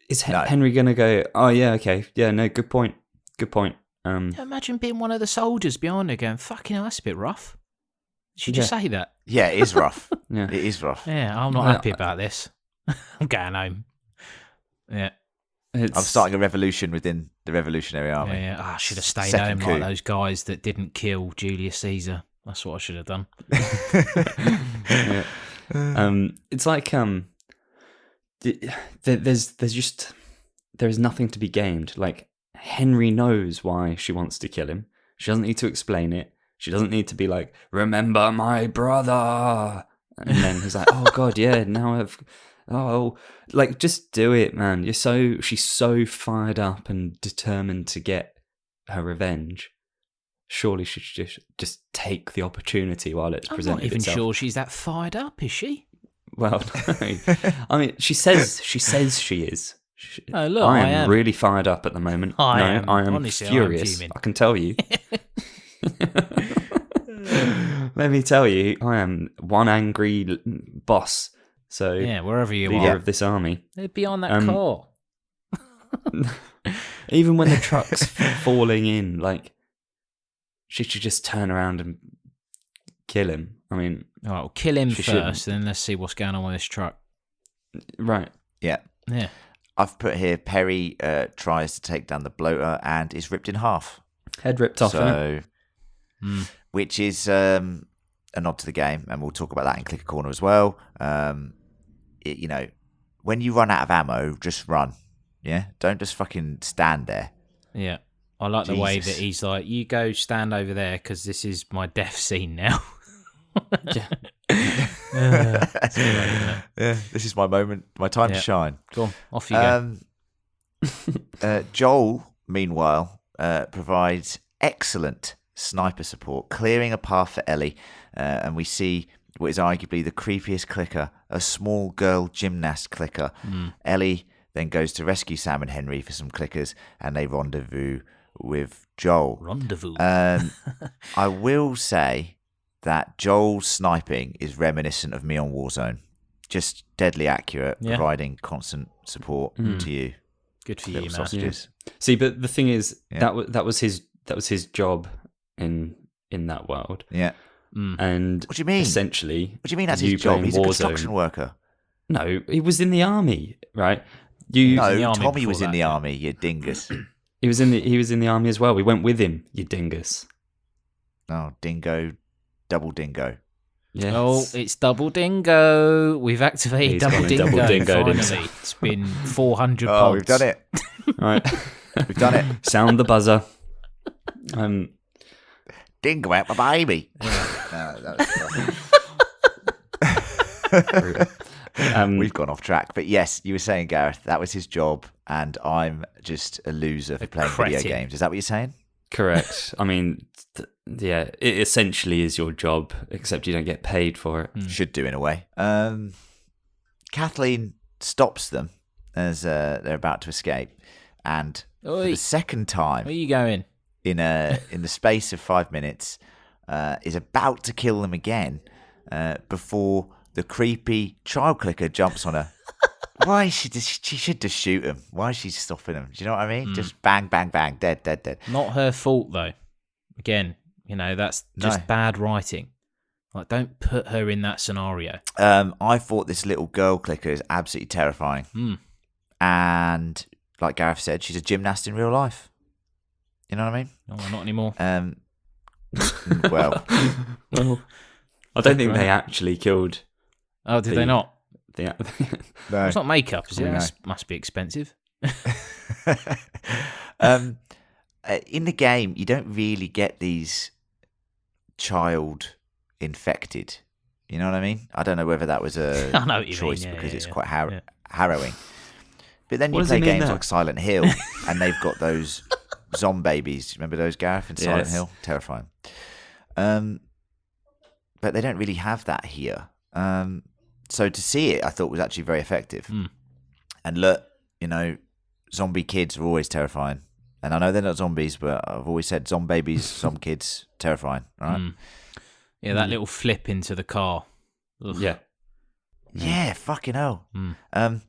is No. Henry going to go, oh yeah, okay, yeah, no, good point. Imagine being one of the soldiers behind her going, fucking hell, that's a bit rough. Did she just say that? Yeah, it is rough. Yeah. It is rough. Yeah, I'm not happy about this. I'm going home. Yeah. It's, I'm starting a revolution within the Revolutionary Army. Yeah. I should have stayed Second home like coup. those guys that didn't kill Julius Caesar. That's what I should have done. yeah. It's like there's nothing to be gained. Like Henry knows why she wants to kill him. She doesn't need to explain it. She doesn't need to be like, remember my brother. And then he's like, oh God, yeah, now like just do it, man. She's so fired up and determined to get her revenge. Surely she should just take the opportunity while it's I'm presented not even itself. sure she's that fired up, is she? Well, no. I mean, she says she is. Oh, look, I I am am. really fired up at the moment. I am. Honestly, furious. fuming. I can tell you. Let me tell you, I am one angry boss. So Yeah, wherever you leader are. of this army. They're beyond that car. Even when the truck's falling in, like she should just turn around and kill him. I mean, All right, well, kill him She first, then let's see what's going on with this truck. right? Yeah. Yeah. I've put here Perry tries to take down the bloater and is ripped in half. Head ripped off. innit? So, which is a nod to the game, and we'll talk about that in Clicker Corner as well. You know, when you run out of ammo, just run. Yeah, don't just fucking stand there. Yeah. I like the way that Jesus. he's like, you go stand over there because this is my death scene now. Yeah. It's great, isn't it? Yeah, this is my moment, my time Yeah. to shine. Go on, off you go. Joel, meanwhile, provides excellent sniper support, clearing a path for Ellie, and we see what is arguably the creepiest clicker, a small girl gymnast clicker. Ellie then goes to rescue Sam and Henry for some clickers, and they rendezvous with Joel. Rendezvous. I will say that Joel's sniping is reminiscent of me on Warzone. Just deadly accurate, Yeah. providing constant support to you. Good for Little you, man. sausages. See, but the thing is, Yeah. that was his job in that world. Yeah. And What do you mean? Essentially, What do you mean that's you his job? playing He's a Warzone- construction worker. No, he was in the army, right? in the No, army Tommy before was in that, the yeah. army, you dingus. He was in the army as well. We went with him, you dingus. Oh, dingo, double dingo. Yes. Oh, it's double dingo. We've activated He's double gone and dingo. double dingoed Finally, himself. it's been 400 Oh, pods. we've done it. Right. We've done it. Sound the buzzer. Dingo out my baby. No, that was We've gone off track. But yes, you were saying, Gareth, that was his job, and I'm just a loser for playing video cretin. games. Is that what you're saying? Correct. I mean, yeah, it essentially is your job, except you don't get paid for it. Should do in a way. Kathleen stops them as they're about to escape, and for Oi. the second time Where are you going? in the space of 5 minutes, is about to kill them again before the creepy child clicker jumps on her. Why she should just shoot him? Why is she stopping him? Do you know what I mean? Just bang, bang, bang, dead, dead, dead. Not her fault, though. Again, that's just No. bad writing. Like, don't put her in that scenario. I thought this little girl clicker is absolutely terrifying. And like Gareth said, she's a gymnast in real life. You know what I mean? No, not anymore. Well, Well, I don't think they actually killed Oh, did they not? the. no. It's not makeup, is it? No. That must be expensive. In the game, you don't really get these child infected. You know what I mean? I don't know whether that was a I know what you choice mean, yeah, because yeah, it's yeah. quite Yeah. harrowing. But then What you does play he mean games there? like Silent Hill, and they've got those zombabies. Remember those, Gareth, in Silent Yes. Hill? Terrifying. But they don't really have that here. So to see it, I thought was actually very effective. Mm. And look, zombie kids are always terrifying. And I know they're not zombies, but I've always said zombie babies, zombie kids, terrifying. Right? Mm. Yeah, that little flip into the car. Ugh. Yeah. Fucking hell. Mm.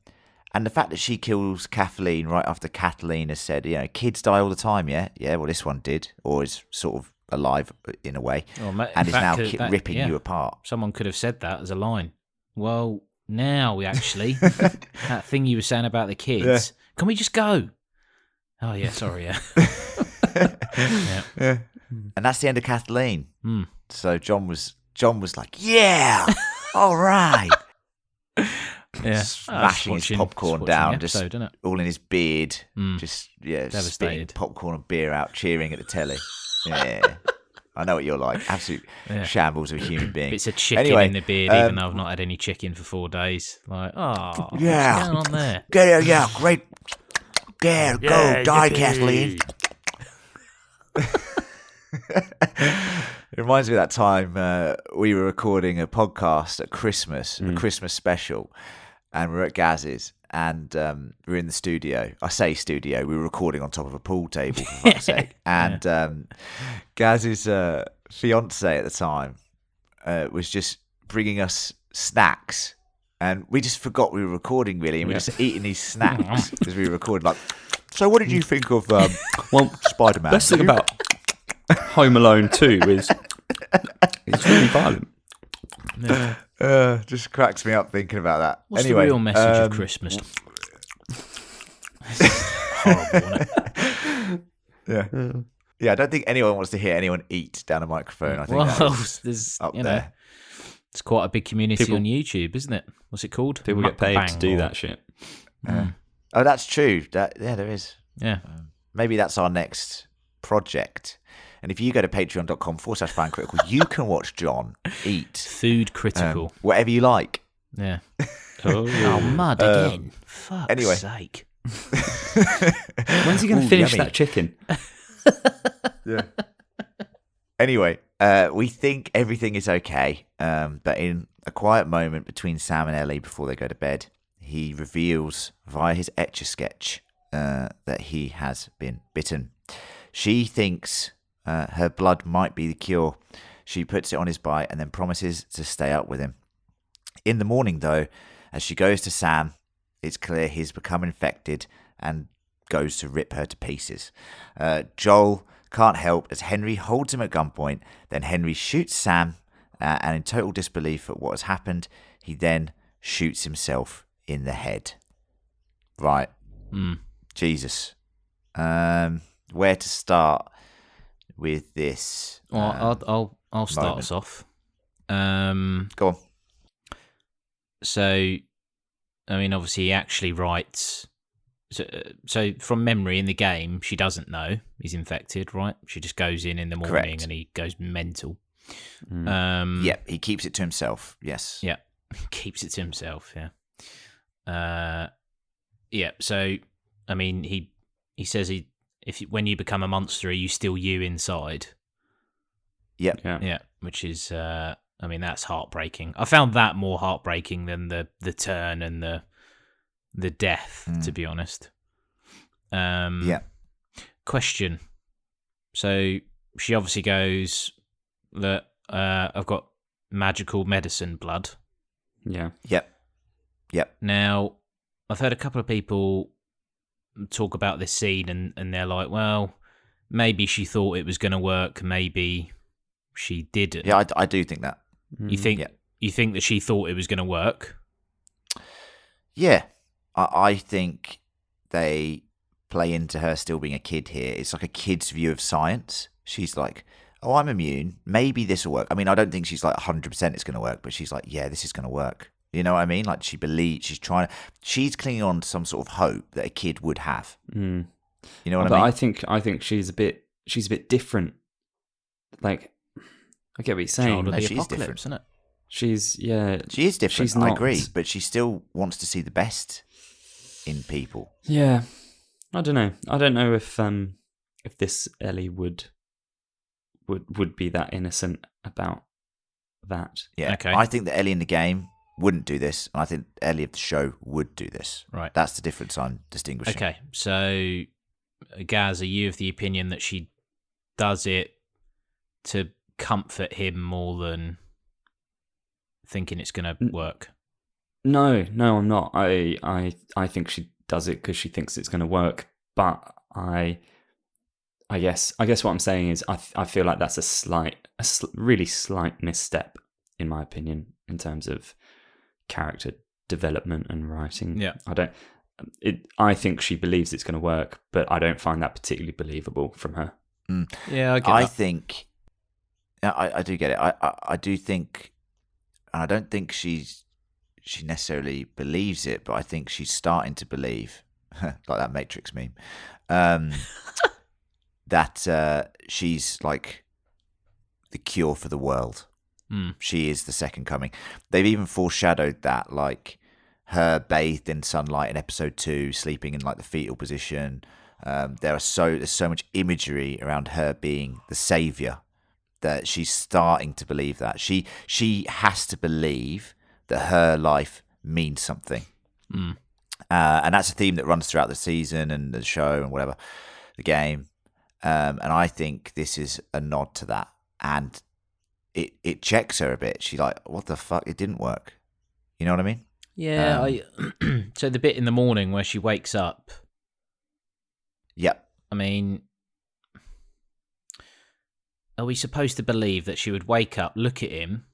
And the fact that she kills Kathleen right after Kathleen has said, kids die all the time, yeah? Yeah, well, this one did, or is sort of alive in a way, and is now ripping you apart. Someone could have said that as a line. Well, now we actually, that thing you were saying about the kids, can we just go? Oh, yeah, sorry, yeah. Yeah. And that's the end of Kathleen. Mm. So John was like, yeah, all right. Yeah, Smashing his popcorn down, just episode, all in his beard, Devastated. spitting popcorn and beer out, cheering at the telly. Yeah, I know what you're like. Absolute shambles of a human being. It's a chicken in the beard, even though I've not had any chicken for 4 days. Like, what's going on there? Yeah, great. Yeah, go, die, Kathleen. It reminds me of that time we were recording a podcast at Christmas, a Christmas special, and we were at Gaz's, and we were in the studio. I say studio, we were recording on top of a pool table, for fuck's sake. And Gaz's fiance at the time was just bringing us snacks, and we just forgot we were recording, really, and we were just eating these snacks as we were recording. Like, so what did you think of Spider-Man? Best thing about Home Alone 2 is it's really violent. Just cracks me up thinking about that. What's anyway, the real message of Christmas? Horrible, isn't it? Yeah. I don't think anyone wants to hear anyone eat down a microphone. I think there's up there. It's quite a big community on YouTube, isn't it? What's it called? People get paid to do that shit. Oh, that's true. There is. Yeah. Maybe that's our next project. And if you go to patreon.com/fancritical, you can watch John eat Food critical. Whatever you like. Yeah. Oh, mud again. Fuck's sake. When's he going to finish that chicken? Yeah. Anyway, we think everything is okay. But in a quiet moment between Sam and Ellie before they go to bed, he reveals via his Etch-a-Sketch that he has been bitten. She thinks her blood might be the cure. She puts it on his bite and then promises to stay up with him. In the morning, though, as she goes to Sam, it's clear he's become infected and goes to rip her to pieces. Joel can't help as Henry holds him at gunpoint. Then Henry shoots Sam, and in total disbelief at what has happened, he then shoots himself in the head. Right. Jesus. Where to start with this? Well, I'll start moment. us off. Go on. So, I mean, obviously, he actually writes. So from memory in the game, she doesn't know he's infected, right? She just goes in the morning. Correct. And he goes mental. Yeah, he keeps it to himself. Yes. Yeah, keeps it to himself. Yeah. Yeah. So, I mean, he says when you become a monster, are you still you inside? Yep. Yeah. Which is, I mean, that's heartbreaking. I found that more heartbreaking than the turn and the death, to be honest. Yeah. Question. So she obviously goes, look, I've got magical medicine blood. Yeah. Yep. Now, I've heard a couple of people talk about this scene and they're like, well, maybe she thought it was going to work. Maybe she didn't. Yeah, I do think that. You think that she thought it was going to work? Yeah. I think they play into her still being a kid here. It's like a kid's view of science. She's like, oh, I'm immune. Maybe this will work. I mean, I don't think she's like 100% it's going to work, but she's like, yeah, this is going to work. You know what I mean? Like she believes, she's clinging on to some sort of hope that a kid would have. You know what I mean? I think she's a bit different. Like, I get what you're saying. Child of the She's apocalypse, different. isn't it? She is different. She's I not. agree, but she still wants to see the best in people. Yeah, I don't know. I don't know if this Ellie would be that innocent about that. Yeah, Okay. I think that Ellie in the game wouldn't do this, and I think Ellie of the show would do this. Right. That's the difference I'm distinguishing. Okay, so Gaz, are you of the opinion that she does it to comfort him more than thinking it's going to work? No, I'm not. I think she does it because she thinks it's going to work. But I guess what I'm saying is I feel like that's a really slight misstep, in my opinion, in terms of character development and writing. Yeah. I think she believes it's going to work, but I don't find that particularly believable from her. Yeah, I think I do get it. I do think, and I don't think she necessarily believes it, but I think she's starting to believe, like that Matrix meme, that she's like the cure for the world. She is the second coming. They've even foreshadowed that, like her bathed in sunlight in episode 2, sleeping in like the fetal position. There's so much imagery around her being the savior that she's starting to believe that she has to believe that her life means something. And that's a theme that runs throughout the season and the show and whatever, the game. And I think this is a nod to that. And it checks her a bit. She's like, what the fuck? It didn't work. You know what I mean? Yeah. So the bit in the morning where she wakes up. Yep. I mean, are we supposed to believe that she would wake up, look at him,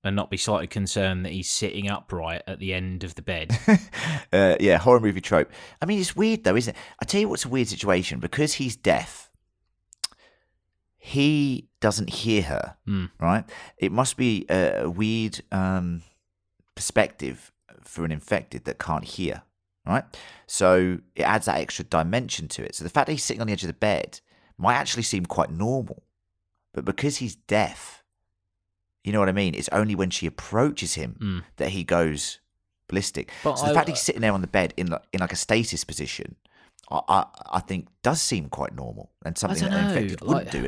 and not be slightly concerned that he's sitting upright at the end of the bed? Yeah, horror movie trope. I mean, it's weird though, isn't it? I tell you what's a weird situation. Because he's deaf, he doesn't hear her, right? It must be a weird perspective for an infected that can't hear, right? So it adds that extra dimension to it. So the fact that he's sitting on the edge of the bed might actually seem quite normal. But because he's deaf, you know what I mean? It's only when she approaches him that he goes ballistic. But so the fact that he's sitting there on the bed in like a stasis position, I think does seem quite normal and something that an infected wouldn't do.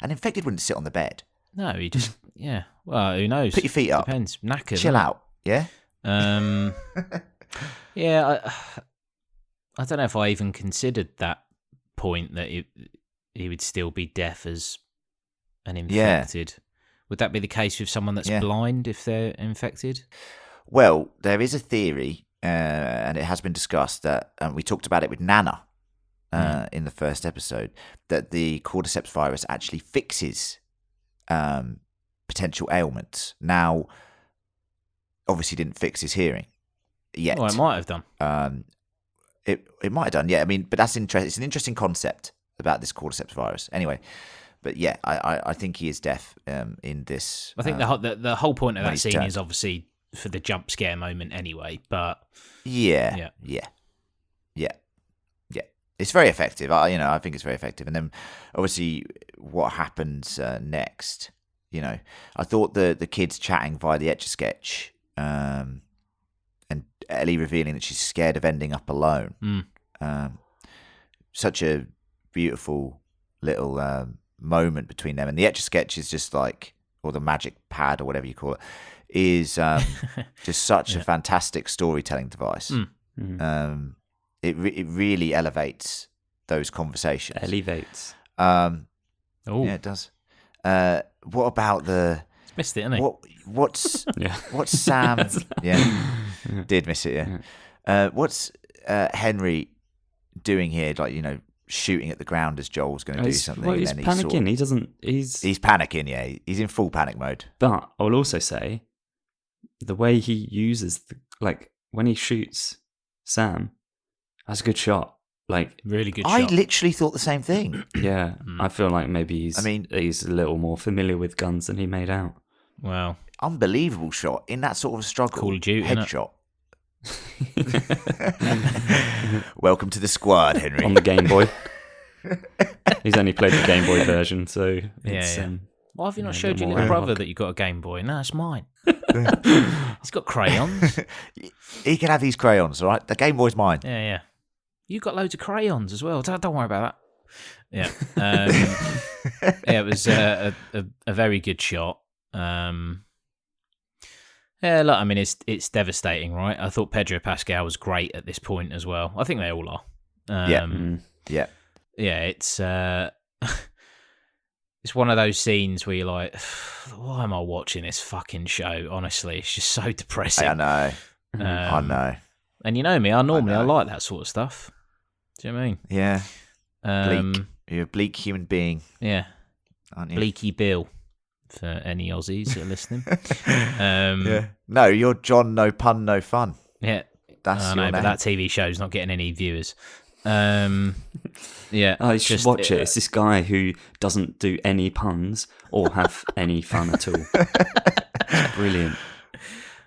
An infected wouldn't sit on the bed. No, he just yeah. Well, who knows? Put your feet up. Depends. Knackered. Chill out. Yeah. Yeah. I don't know if I even considered that point that he would still be deaf as an infected. Yeah. Would that be the case with someone that's blind if they're infected? Well, there is a theory. And it has been discussed that we talked about it with Nana in the first episode, that the cordyceps virus actually fixes potential ailments. Now, obviously, didn't fix his hearing yet. Well, it might have done. It might have done, yeah. I mean, but that's interesting. It's an interesting concept about this cordyceps virus. Anyway, but yeah, I think he is deaf in this. I think the whole point of that scene is obviously for the jump scare moment anyway, but yeah, it's very effective. I think it's very effective. And then obviously what happens next, I thought the kids chatting via the Etch-a-Sketch and Ellie revealing that she's scared of ending up alone, such a beautiful little moment between them. And the Etch-a-Sketch is just like, or the magic pad or whatever you call it, is just such a fantastic storytelling device. It really elevates those conversations. Elevates. Yeah, it does. What about the? He's missed it, hasn't he? What's Sam? Did miss it. Yeah. What's Henry doing here? Like shooting at the ground as Joel's going to do something. Well, he's panicking. He's panicking. Yeah, he's in full panic mode. But I will also say, the way he uses, when he shoots Sam, that's a good shot. Like, really good shot. I literally thought the same thing. Yeah, I feel like maybe he's a little more familiar with guns than he made out. Wow, unbelievable shot in that sort of struggle. Call of Duty headshot. Welcome to the squad, Henry. On the Game Boy. He's only played the Game Boy version, so why have you not showed your little brother that you got a Game Boy? No, it's mine. He's got crayons. He can have these crayons, all right? The Game Boy's mine. Yeah. You got loads of crayons as well. Don't worry about that. Yeah. It was a very good shot. Yeah, Yeah, look, I mean, it's devastating, right? I thought Pedro Pascal was great at this point as well. I think they all are. Yeah. Yeah, it's it's one of those scenes where you're like, why am I watching this fucking show? Honestly, it's just so depressing. I know. I know. And you know me, I like that sort of stuff. Do you know what I mean? Yeah. Bleak. You're a bleak human being. Yeah. Aren't you? Bleaky Bill, for any Aussies that are listening. Yeah. No, you're John No Pun No Fun. Yeah. That's I your know, name. but that TV show's not getting any viewers. Yeah. Oh, you should watch it. It's this guy who doesn't do any puns or have any fun at all. It's brilliant.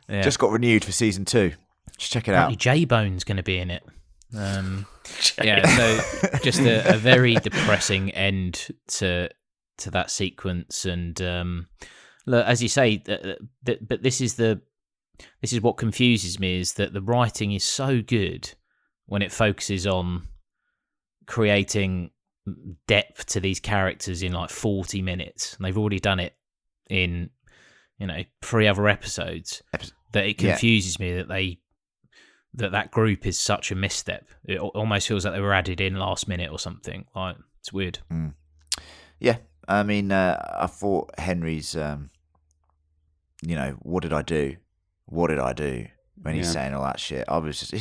Yeah. Just got renewed for season 2. Just check it out. Apparently J-Bone's going to be in it. Yeah, so just a very depressing end to that sequence. And look, as you say, but this is what confuses me, is that the writing is so good when it focuses on creating depth to these characters in like 40 minutes. And they've already done it in 3 other episodes. That it confuses me that that group is such a misstep. It almost feels like they were added in last minute or something. Like, it's weird. Yeah, I mean, I thought Henry's, what did I do? What did I do? When he's saying all that shit, I was just,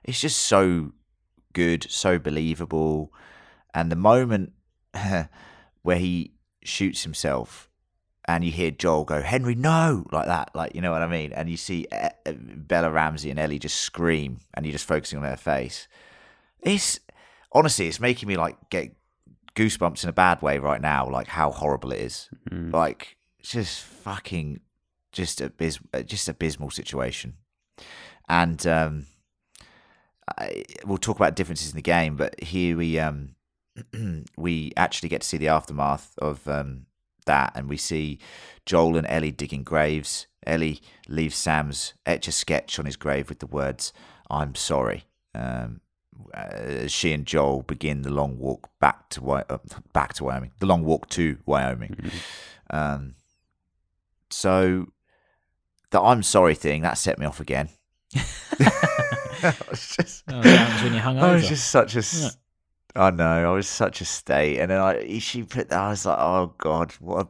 it's just so good, so believable. And the moment where he shoots himself, and you hear Joel go, "Henry, no!" like that, like, you know what I mean? And you see Bella Ramsey and Ellie just scream, and you're just focusing on their face. It's making me like get goosebumps in a bad way right now, like how horrible it is. Like, it's just fucking, just abysmal situation. And we'll talk about differences in the game, but here we actually get to see the aftermath of that, and we see Joel and Ellie digging graves. Ellie leaves Sam's Etch-a-Sketch on his grave with the words, "I'm sorry." As she and Joel begin the long walk back to Wyoming, the long walk to Wyoming. So the "I'm sorry" thing, that set me off again. Sounds when you're hungover. I was just such a. Yeah. I know, I was such a state, and then she put that. I was like, oh god, what?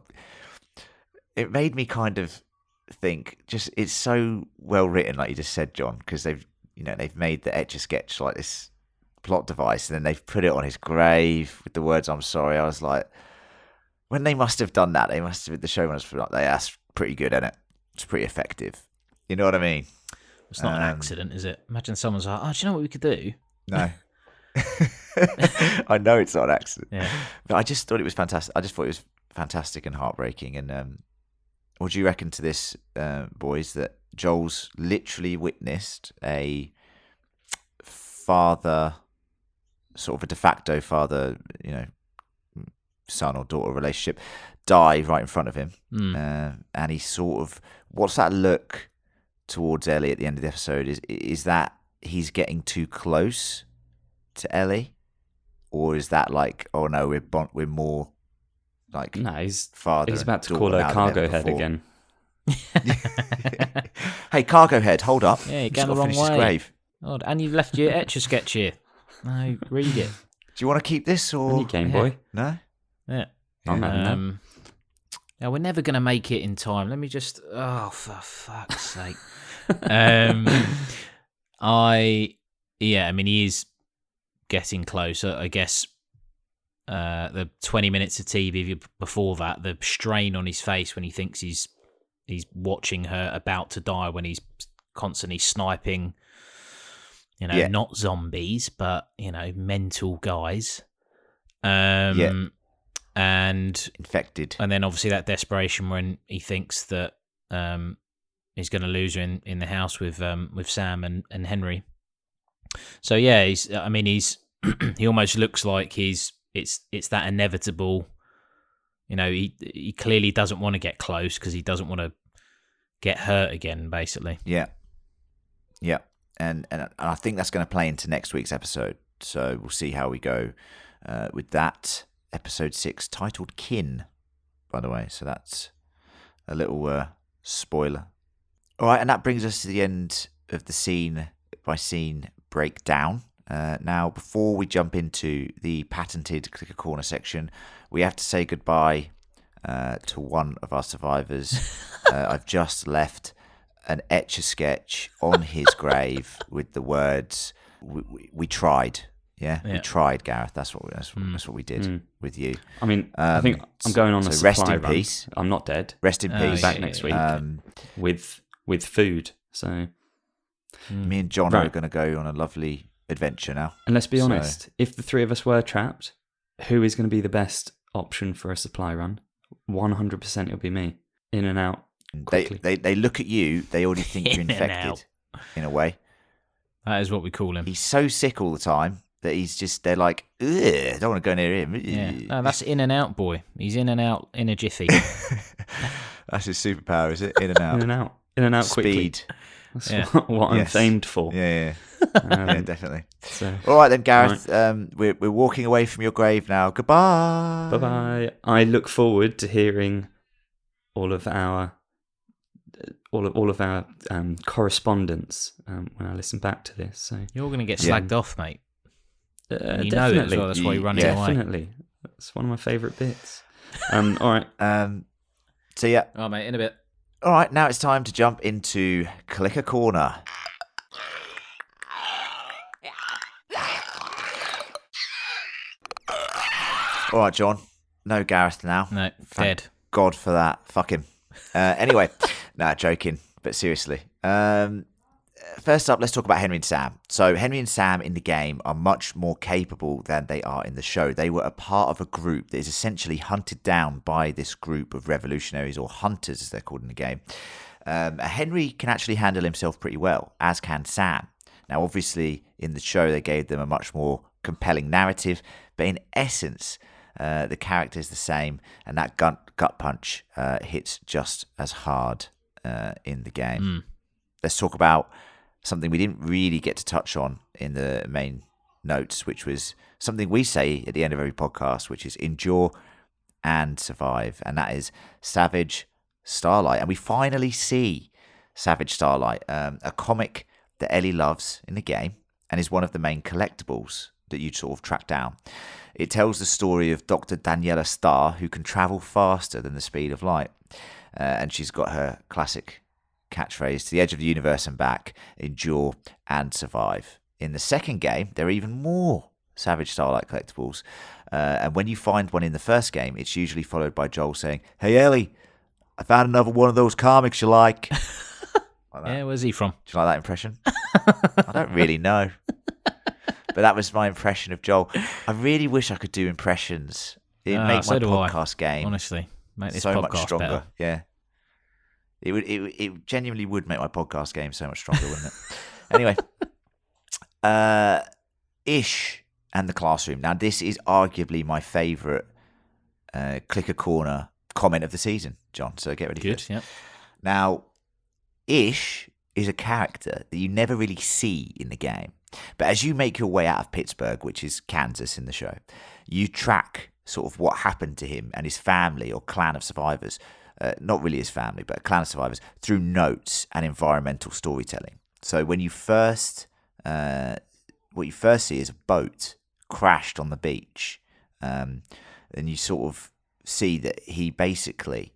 It made me kind of think. Just, it's so well written, like you just said, John, because they've made the Etch-a-Sketch like this plot device, and then they've put it on his grave with the words "I'm sorry." I was like, when they must have done that, the show must have been like, that's pretty good, isn't it? It's pretty effective. You know what I mean? It's not an accident, is it? Imagine someone's like, "Oh, do you know what we could do?" No. I know it's not an accident. Yeah. But I just thought it was fantastic. I just thought it was fantastic and heartbreaking. And what do you reckon to this, boys, that Joel's literally witnessed a father, sort of a de facto father, son or daughter relationship, die right in front of him? And he sort of, what's that look towards Ellie at the end of the episode? Is that he's getting too close to Ellie, or is that like, oh no, we're more like, no, he's father? He's about to call her cargo head again. Hey, cargo head, hold up! Yeah, you're going the wrong way. Grave. Oh, and you've left your Etch-a-Sketch here. No, read it. Do you want to keep this or any Game Boy? No. Yeah. Now we're never going to make it in time. Let me just. Oh, for fuck's sake. I mean, he is getting closer. I guess the 20 minutes of TV before that, the strain on his face when he thinks he's watching her about to die, when he's constantly sniping, not zombies, but mental guys. And infected. And then obviously that desperation when he thinks that he's going to lose her in the house with Sam and Henry. So yeah, he almost looks like it's that inevitable. He clearly doesn't want to get close because he doesn't want to get hurt again, basically. Yeah. And I think that's going to play into next week's episode. So we'll see how we go with that. Episode 6, titled "Kin," by the way. So that's a little spoiler All right, and that brings us to the end of the scene by scene breakdown. Now, before we jump into the patented Clicker Corner section, we have to say goodbye to one of our survivors. I've just left an Etch-a-Sketch on his grave with the words, we tried. Yeah, we tried, Gareth. That's what we did with you. I mean, I think I'm going on a supply rest in run. peace. I'm not dead. Rest in peace. Back next week with food. So me and John are going to go on a lovely adventure now. And let's be honest, if the three of us were trapped, who is going to be the best option for a supply run? 100% it'll be me. In and out quickly. They look at you, they already think you're infected in a way. That is what we call him. He's so sick all the time that they're like, ugh, I don't want to go near him. Yeah, no, that's in and out, boy. He's in and out in a jiffy. That's his superpower, is it? In and out. In and out. In and out quickly. Speed. That's what I'm famed for. Yeah. Yeah, definitely. So, all right then, Gareth. Right. We're walking away from your grave now. Goodbye. Bye-bye. I look forward to hearing all of our correspondence when I listen back to this. So you're going to get slagged off, mate. You definitely. know it as well. That's why you're running away. Definitely. That's one of my favourite bits. All right. So yeah. All right, mate. In a bit. All right. Now it's time to jump into Clicker Corner. All right, John. No Gareth now. No, Thank dead. God for that. Fuck him. Anyway, joking, but seriously. First up, let's talk about Henry and Sam. So Henry and Sam in the game are much more capable than they are in the show. They were a part of a group that is essentially hunted down by this group of revolutionaries, or hunters as they're called in the game. Henry can actually handle himself pretty well, as can Sam. Now, obviously, in the show, they gave them a much more compelling narrative, but in essence, the character is the same, and that gut punch hits just as hard in the game. Let's talk about something we didn't really get to touch on in the main notes, which was something we say at the end of every podcast, which is endure and survive, and that is Savage Starlight. And we finally see Savage Starlight, a comic that Ellie loves in the game and is one of the main collectibles that you sort of track down. It tells the story of Dr. Daniela Starr, who can travel faster than the speed of light. And she's got her classic catchphrase, to the edge of the universe and back, endure and survive. In the second game, there are even more Savage Starlight collectibles. And when you find one in the first game, it's usually followed by Joel saying, "Hey, Ellie, I found another one of those comics you like." Like yeah, where's he from? Do you like that impression? I don't really know. But that was my impression of Joel. I really wish I could do impressions. It'd make my podcast game honestly make this so podcast much stronger. Better. Yeah, it genuinely would make my podcast game so much stronger, wouldn't it? Anyway, Ish and the Classroom. Now, this is arguably my favourite Clicker Corner comment of the season, John. So get ready for this. Yep. Now, Ish is a character that you never really see in the game. But as you make your way out of Pittsburgh, which is Kansas in the show, you track sort of what happened to him and his family or clan of survivors, not really his family, but a clan of survivors, through notes and environmental storytelling. So when you first, what you first see is a boat crashed on the beach, and you sort of see that he basically,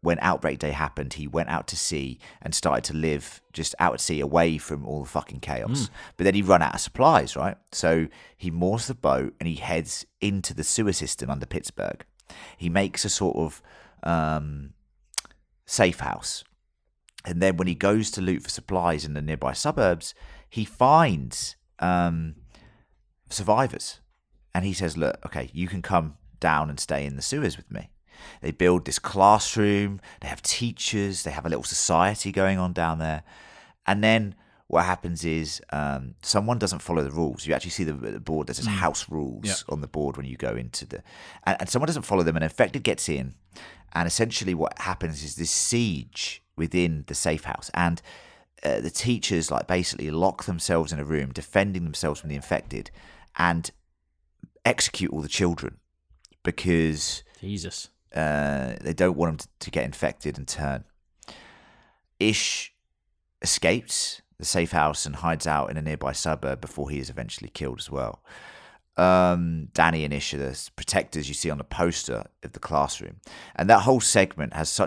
when Outbreak Day happened, he went out to sea and started to live just out at sea away from all the fucking chaos. But then he run out of supplies, right? So he moors the boat and he heads into the sewer system under Pittsburgh. He makes a sort of safe house. And then when he goes to loot for supplies in the nearby suburbs, he finds survivors. And he says, look, okay, you can come down and stay in the sewers with me. They build this classroom, they have teachers, they have a little society going on down there. And then what happens is someone doesn't follow the rules. You actually see the board, there's house rules on the board when you go into the... And someone doesn't follow them, and an infected gets in. And essentially what happens is this siege within the safe house. And the teachers basically lock themselves in a room, defending themselves from the infected, and execute all the children because... Jesus. They don't want them to get infected and turn. Ish escapes the safe house and hides out in a nearby suburb before he is eventually killed as well. Danny and Ish are the protectors you see on the poster of the classroom. And that whole segment has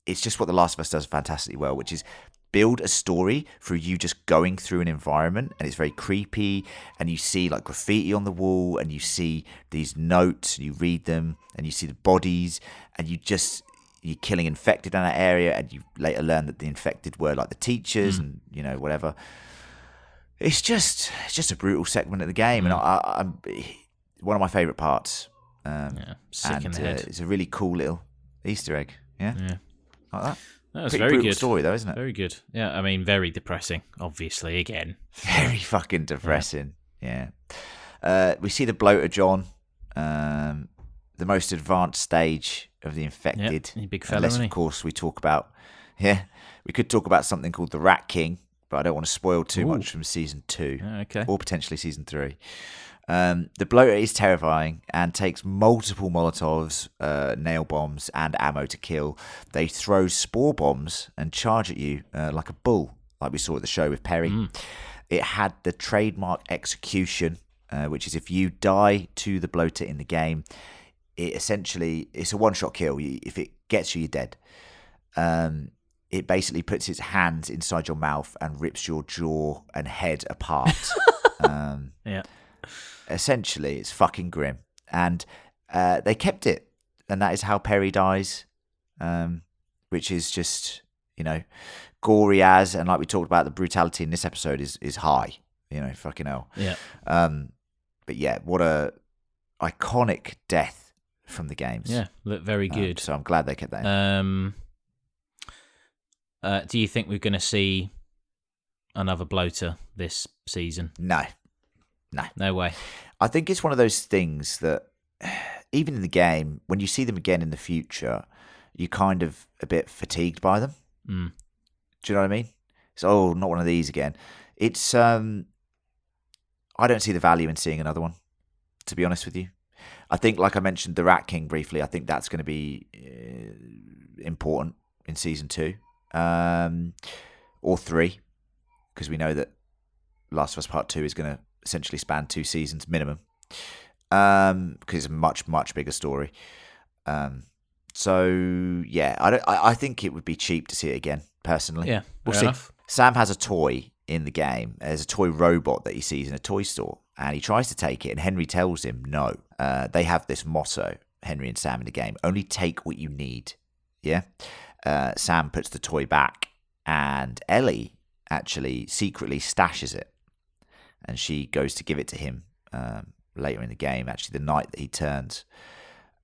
it's just what The Last of Us does fantastically well, which is build a story through you just going through an environment, and it's very creepy, and you see like graffiti on the wall, and you see these notes, and you read them, and you see the bodies, and you're killing infected in that area, and you later learn that the infected were like the teachers and whatever. It's just a brutal segment of the game, and I'm one of my favourite parts. Sick in the head. It's a really cool little Easter egg. Yeah. Like that. That was Pretty very brutal good story, though, isn't it? Very good. Yeah, I mean, very depressing, obviously, again. Very fucking depressing. Yeah. We see the bloater John, the most advanced stage of the infected. Yep, big fella, Unless, isn't he? of course, we could talk about something called the Rat King, but I don't want to spoil too much from season 2 Okay. or potentially season 3. The bloater is terrifying and takes multiple Molotovs, nail bombs, and ammo to kill. They throw spore bombs and charge at you like a bull, like we saw at the show with Perry. It had the trademark execution, which is if you die to the bloater in the game, it's a one-shot kill. If it gets you, you're dead. It basically puts its hands inside your mouth and rips your jaw and head apart. Yeah. Essentially, it's fucking grim. And they kept it. And that is how Perry dies, which is just, gory as, and like we talked about, the brutality in this episode is high. Fucking hell. Yeah. But yeah, what a iconic death from the games. Yeah, look very good. So I'm glad they kept that in. Do you think we're going to see another bloater this season? No. No way. I think it's one of those things that even in the game, when you see them again in the future, you're kind of a bit fatigued by them. Do you know what I mean? It's, not one of these again. It's, I don't see the value in seeing another one, to be honest with you. I think, like I mentioned, the Rat King briefly, I think that's going to be important in season 2 or 3, because we know that Last of Us Part 2 is going to essentially span 2 seasons minimum, because it's a much, much bigger story. So yeah, I think it would be cheap to see it again, personally. Yeah, we'll fair see. enough. Sam has a toy in the game. There's a toy robot that he sees in a toy store, and he tries to take it, and Henry tells him no. They have this motto, Henry and Sam, in the game: only take what you need. Yeah. Sam puts the toy back, and Ellie actually secretly stashes it, and she goes to give it to him later in the game, actually the night that he turns.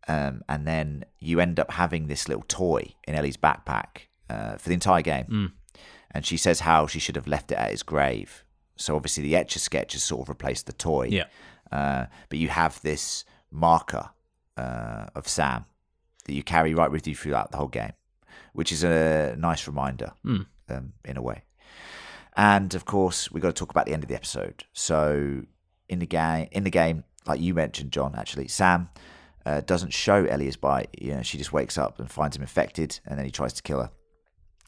And then you end up having this little toy in Ellie's backpack for the entire game. And she says how she should have left it at his grave. So obviously the Etch-a-Sketch has sort of replaced the toy. Yeah. But you have this marker of Sam that you carry right with you throughout the whole game, which is a nice reminder in a way. And of course, we got to talk about the end of the episode. So in the game, like you mentioned, John, actually, Sam doesn't show Ellie his bite. She just wakes up and finds him infected, and then he tries to kill her.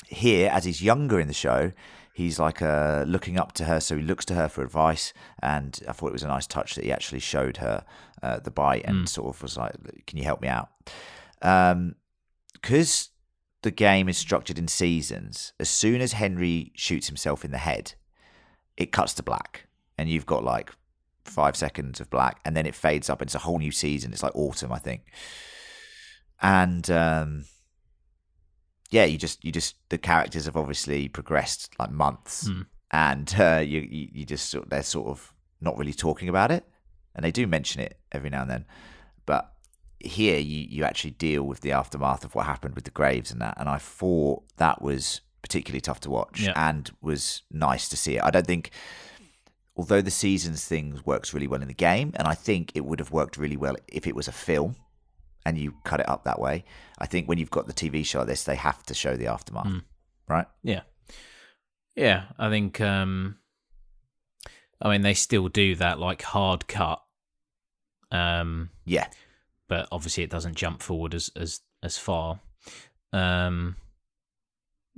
Here, as he's younger in the show, he's like looking up to her, so he looks to her for advice. And I thought it was a nice touch that he actually showed her the bite and sort of was like, "Can you help me out?" Because the game is structured in seasons. As soon as Henry shoots himself in the head, it cuts to black, and you've got like 5 seconds of black, and then it fades up. It's a whole new season. It's like autumn, I think. And yeah, you just the characters have obviously progressed like months, and you just they're sort of not really talking about it, and they do mention it every now and then, but here you actually deal with the aftermath of what happened with the graves and that, and I thought that was particularly tough to watch and was nice to see it. I don't think, although the seasons thing works really well in the game, and I think it would have worked really well if it was a film and you cut it up that way, I think when you've got the TV show like this, they have to show the aftermath, right? Yeah. Yeah, I think, I mean, they still do that, like, hard cut. Yeah. But obviously it doesn't jump forward as far. Yeah,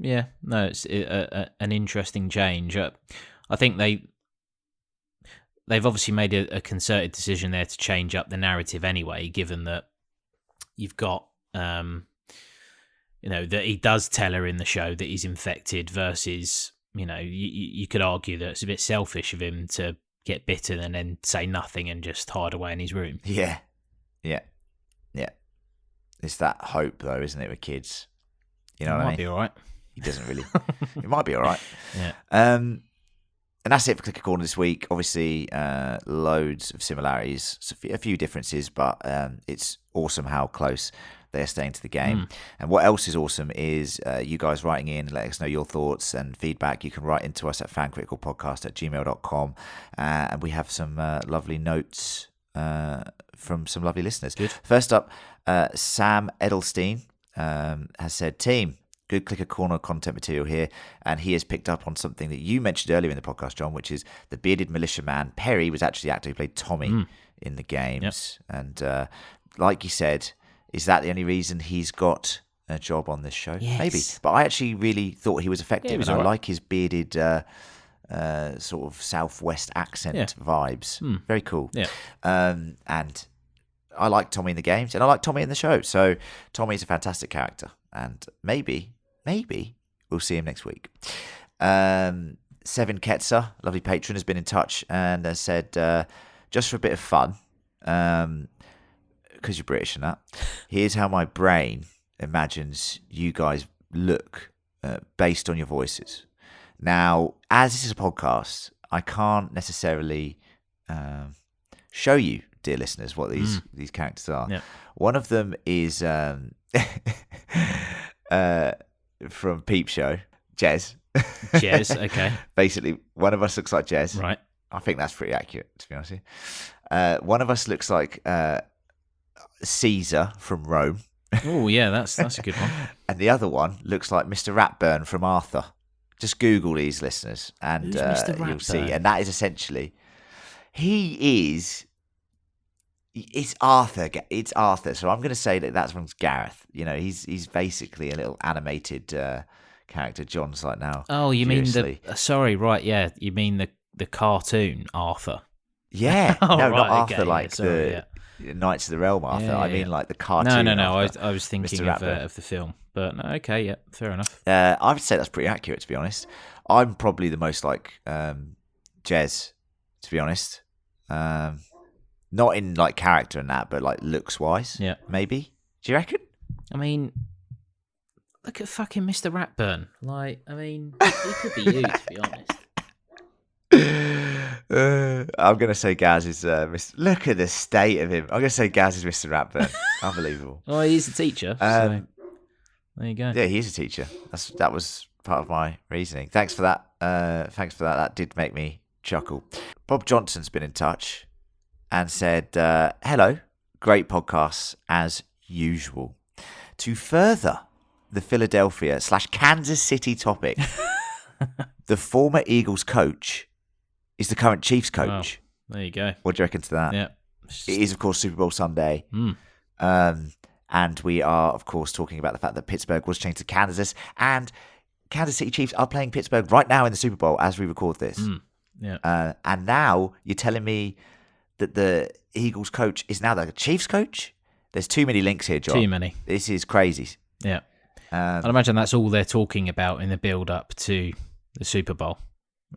Yeah, no, it's an interesting change. I think they've obviously made a concerted decision there to change up the narrative anyway, given that you've got, that he does tell her in the show that he's infected versus, you could argue that it's a bit selfish of him to get bitten and then say nothing and just hide away in his room. Yeah. It's that hope, though, isn't it, with kids? You know what I mean? Might be all right. He doesn't really. It might be all right. Yeah. And that's it for Clicker Corner this week. Obviously, loads of similarities, a few differences, but it's awesome how close they're staying to the game. And what else is awesome is you guys writing in, letting us know your thoughts and feedback. You can write into us at fancriticalpodcast@gmail.com. And we have some lovely notes from some lovely listeners. Good. First up, Sam Edelstein has said, team, good Clicker Corner content material here, and he has picked up on something that you mentioned earlier in the podcast, John, which is the bearded militiaman Perry was actually the actor who played Tommy in the games. Yep. And like you said, is that the only reason he's got a job on this show? Yes. Maybe. But I actually really thought he was effective, Yeah, he was and I all right. like his bearded sort of southwest accent vibes. Very cool. Yeah. And I like Tommy in the games, and I like Tommy in the show. So Tommy's a fantastic character, and maybe we'll see him next week. Sevin Ketzer, lovely patron, has been in touch and has said, just for a bit of fun, because you're British and that, here's how my brain imagines you guys look based on your voices. Now, as this is a podcast, I can't necessarily show you, dear listeners, what these characters are. Yeah. One of them is from Peep Show, Jez. Jez, okay. Basically, one of us looks like Jez. Right. I think that's pretty accurate, to be honest with you. One of us looks like Caesar from Rome. Oh, yeah, that's a good one. And the other one looks like Mr. Ratburn from Arthur. Just Google these, listeners, and Who's Mr. you'll see. Ratburn? And that is essentially, it's Arthur. It's Arthur. So I'm going to say that one's Gareth. He's basically a little animated character. John's like now. Oh, you mean curiously. sorry, right, yeah. You mean the cartoon Arthur. Yeah. Oh, no, right, not Arthur okay, like yeah, sorry, the Knights of the Realm Arthur. Yeah, I mean yeah. like the cartoon. No. Arthur, I was thinking Mr. of Ratburn. the film. But no, okay, yeah, fair enough. I would say that's pretty accurate, to be honest. I'm probably the most like Jez, to be honest. Not in like character and that, but like looks wise. Yeah. Maybe. Do you reckon? I mean, look at fucking Mr. Ratburn. Like, I mean, he could be you, to be honest. I'm going to say Gaz is Mr. Look at the state of him. I'm going to say Gaz is Mr. Ratburn. Unbelievable. Well, he's a teacher, so there you go. Yeah, he is a teacher. That was part of my reasoning. Thanks for that. That did make me chuckle. Bob Johnson's been in touch and said, hello, great podcasts as usual. To further the Philadelphia/Kansas City topic, the former Eagles coach is the current Chiefs coach. Oh, there you go. What do you reckon to that? Yeah. It is, of course, Super Bowl Sunday. And we are, of course, talking about the fact that Pittsburgh was changed to Kansas. And Kansas City Chiefs are playing Pittsburgh right now in the Super Bowl as we record this. Yeah. And now you're telling me that the Eagles coach is now the Chiefs coach? There's too many links here, John. Too many. This is crazy. Yeah. I'd imagine that's all they're talking about in the build-up to the Super Bowl,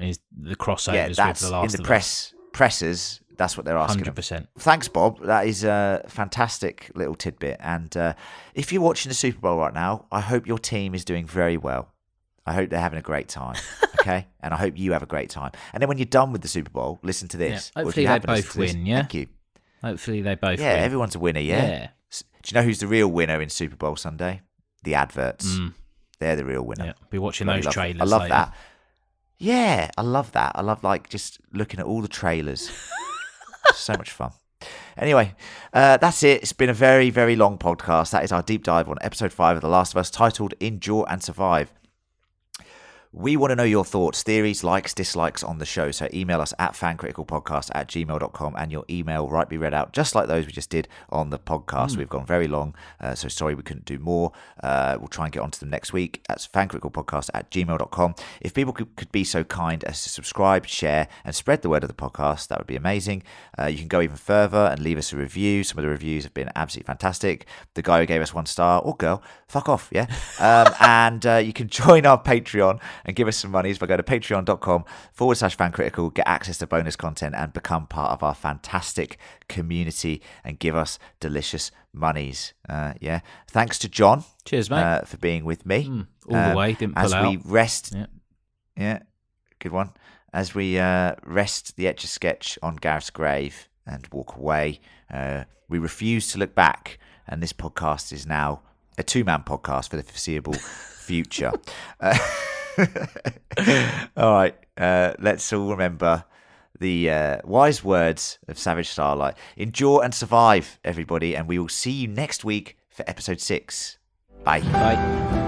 is the crossovers with that's The Last in of the Us. presses. That's what they're asking. 100%. Thanks, Bob. That is a fantastic little tidbit. And if you're watching the Super Bowl right now, I hope your team is doing very well. I hope they're having a great time, okay? And I hope you have a great time. And then when you're done with the Super Bowl, listen to this. Yeah. Or if Hopefully you they haven't listened both to this, win, yeah? Thank you. Hopefully they both Yeah, win. everyone's a winner, yeah? Yeah. Do you know who's the real winner in Super Bowl Sunday? The adverts. They're the real winner. Yeah. Be watching Bloody those love it. trailers I love later. that. Yeah, I love that. I love like just looking at all the trailers. So much fun. Anyway, that's it. It's been a very, very long podcast. That is our deep dive on episode 5 of The Last of Us, titled Endure and Survive. We want to know your thoughts, theories, likes, dislikes on the show. So email us at fancriticalpodcast@gmail.com, and your email might be read out just like those we just did on the podcast. We've gone very long, so sorry we couldn't do more. We'll try and get onto them next week. That's fancriticalpodcast@gmail.com. If people could be so kind as to subscribe, share, and spread the word of the podcast, that would be amazing. You can go even further and leave us a review. Some of the reviews have been absolutely fantastic. The guy who gave us 1 star, or girl, fuck off, yeah? And you can join our Patreon and give us some monies by going to patreon.com/fancritical, get access to bonus content, and become part of our fantastic community and give us delicious monies. Yeah. Thanks to John. Cheers, mate. For being with me. All the way, didn't pull as out. We rest. Yeah, good one. As we rest the Etch-a-Sketch on Gareth's grave and walk away, we refuse to look back, and this podcast is now a 2-man podcast for the foreseeable future. All right, let's all remember the wise words of Savage Starlight. Endure and survive, everybody, and we will see you next week for episode 6. Bye. Bye.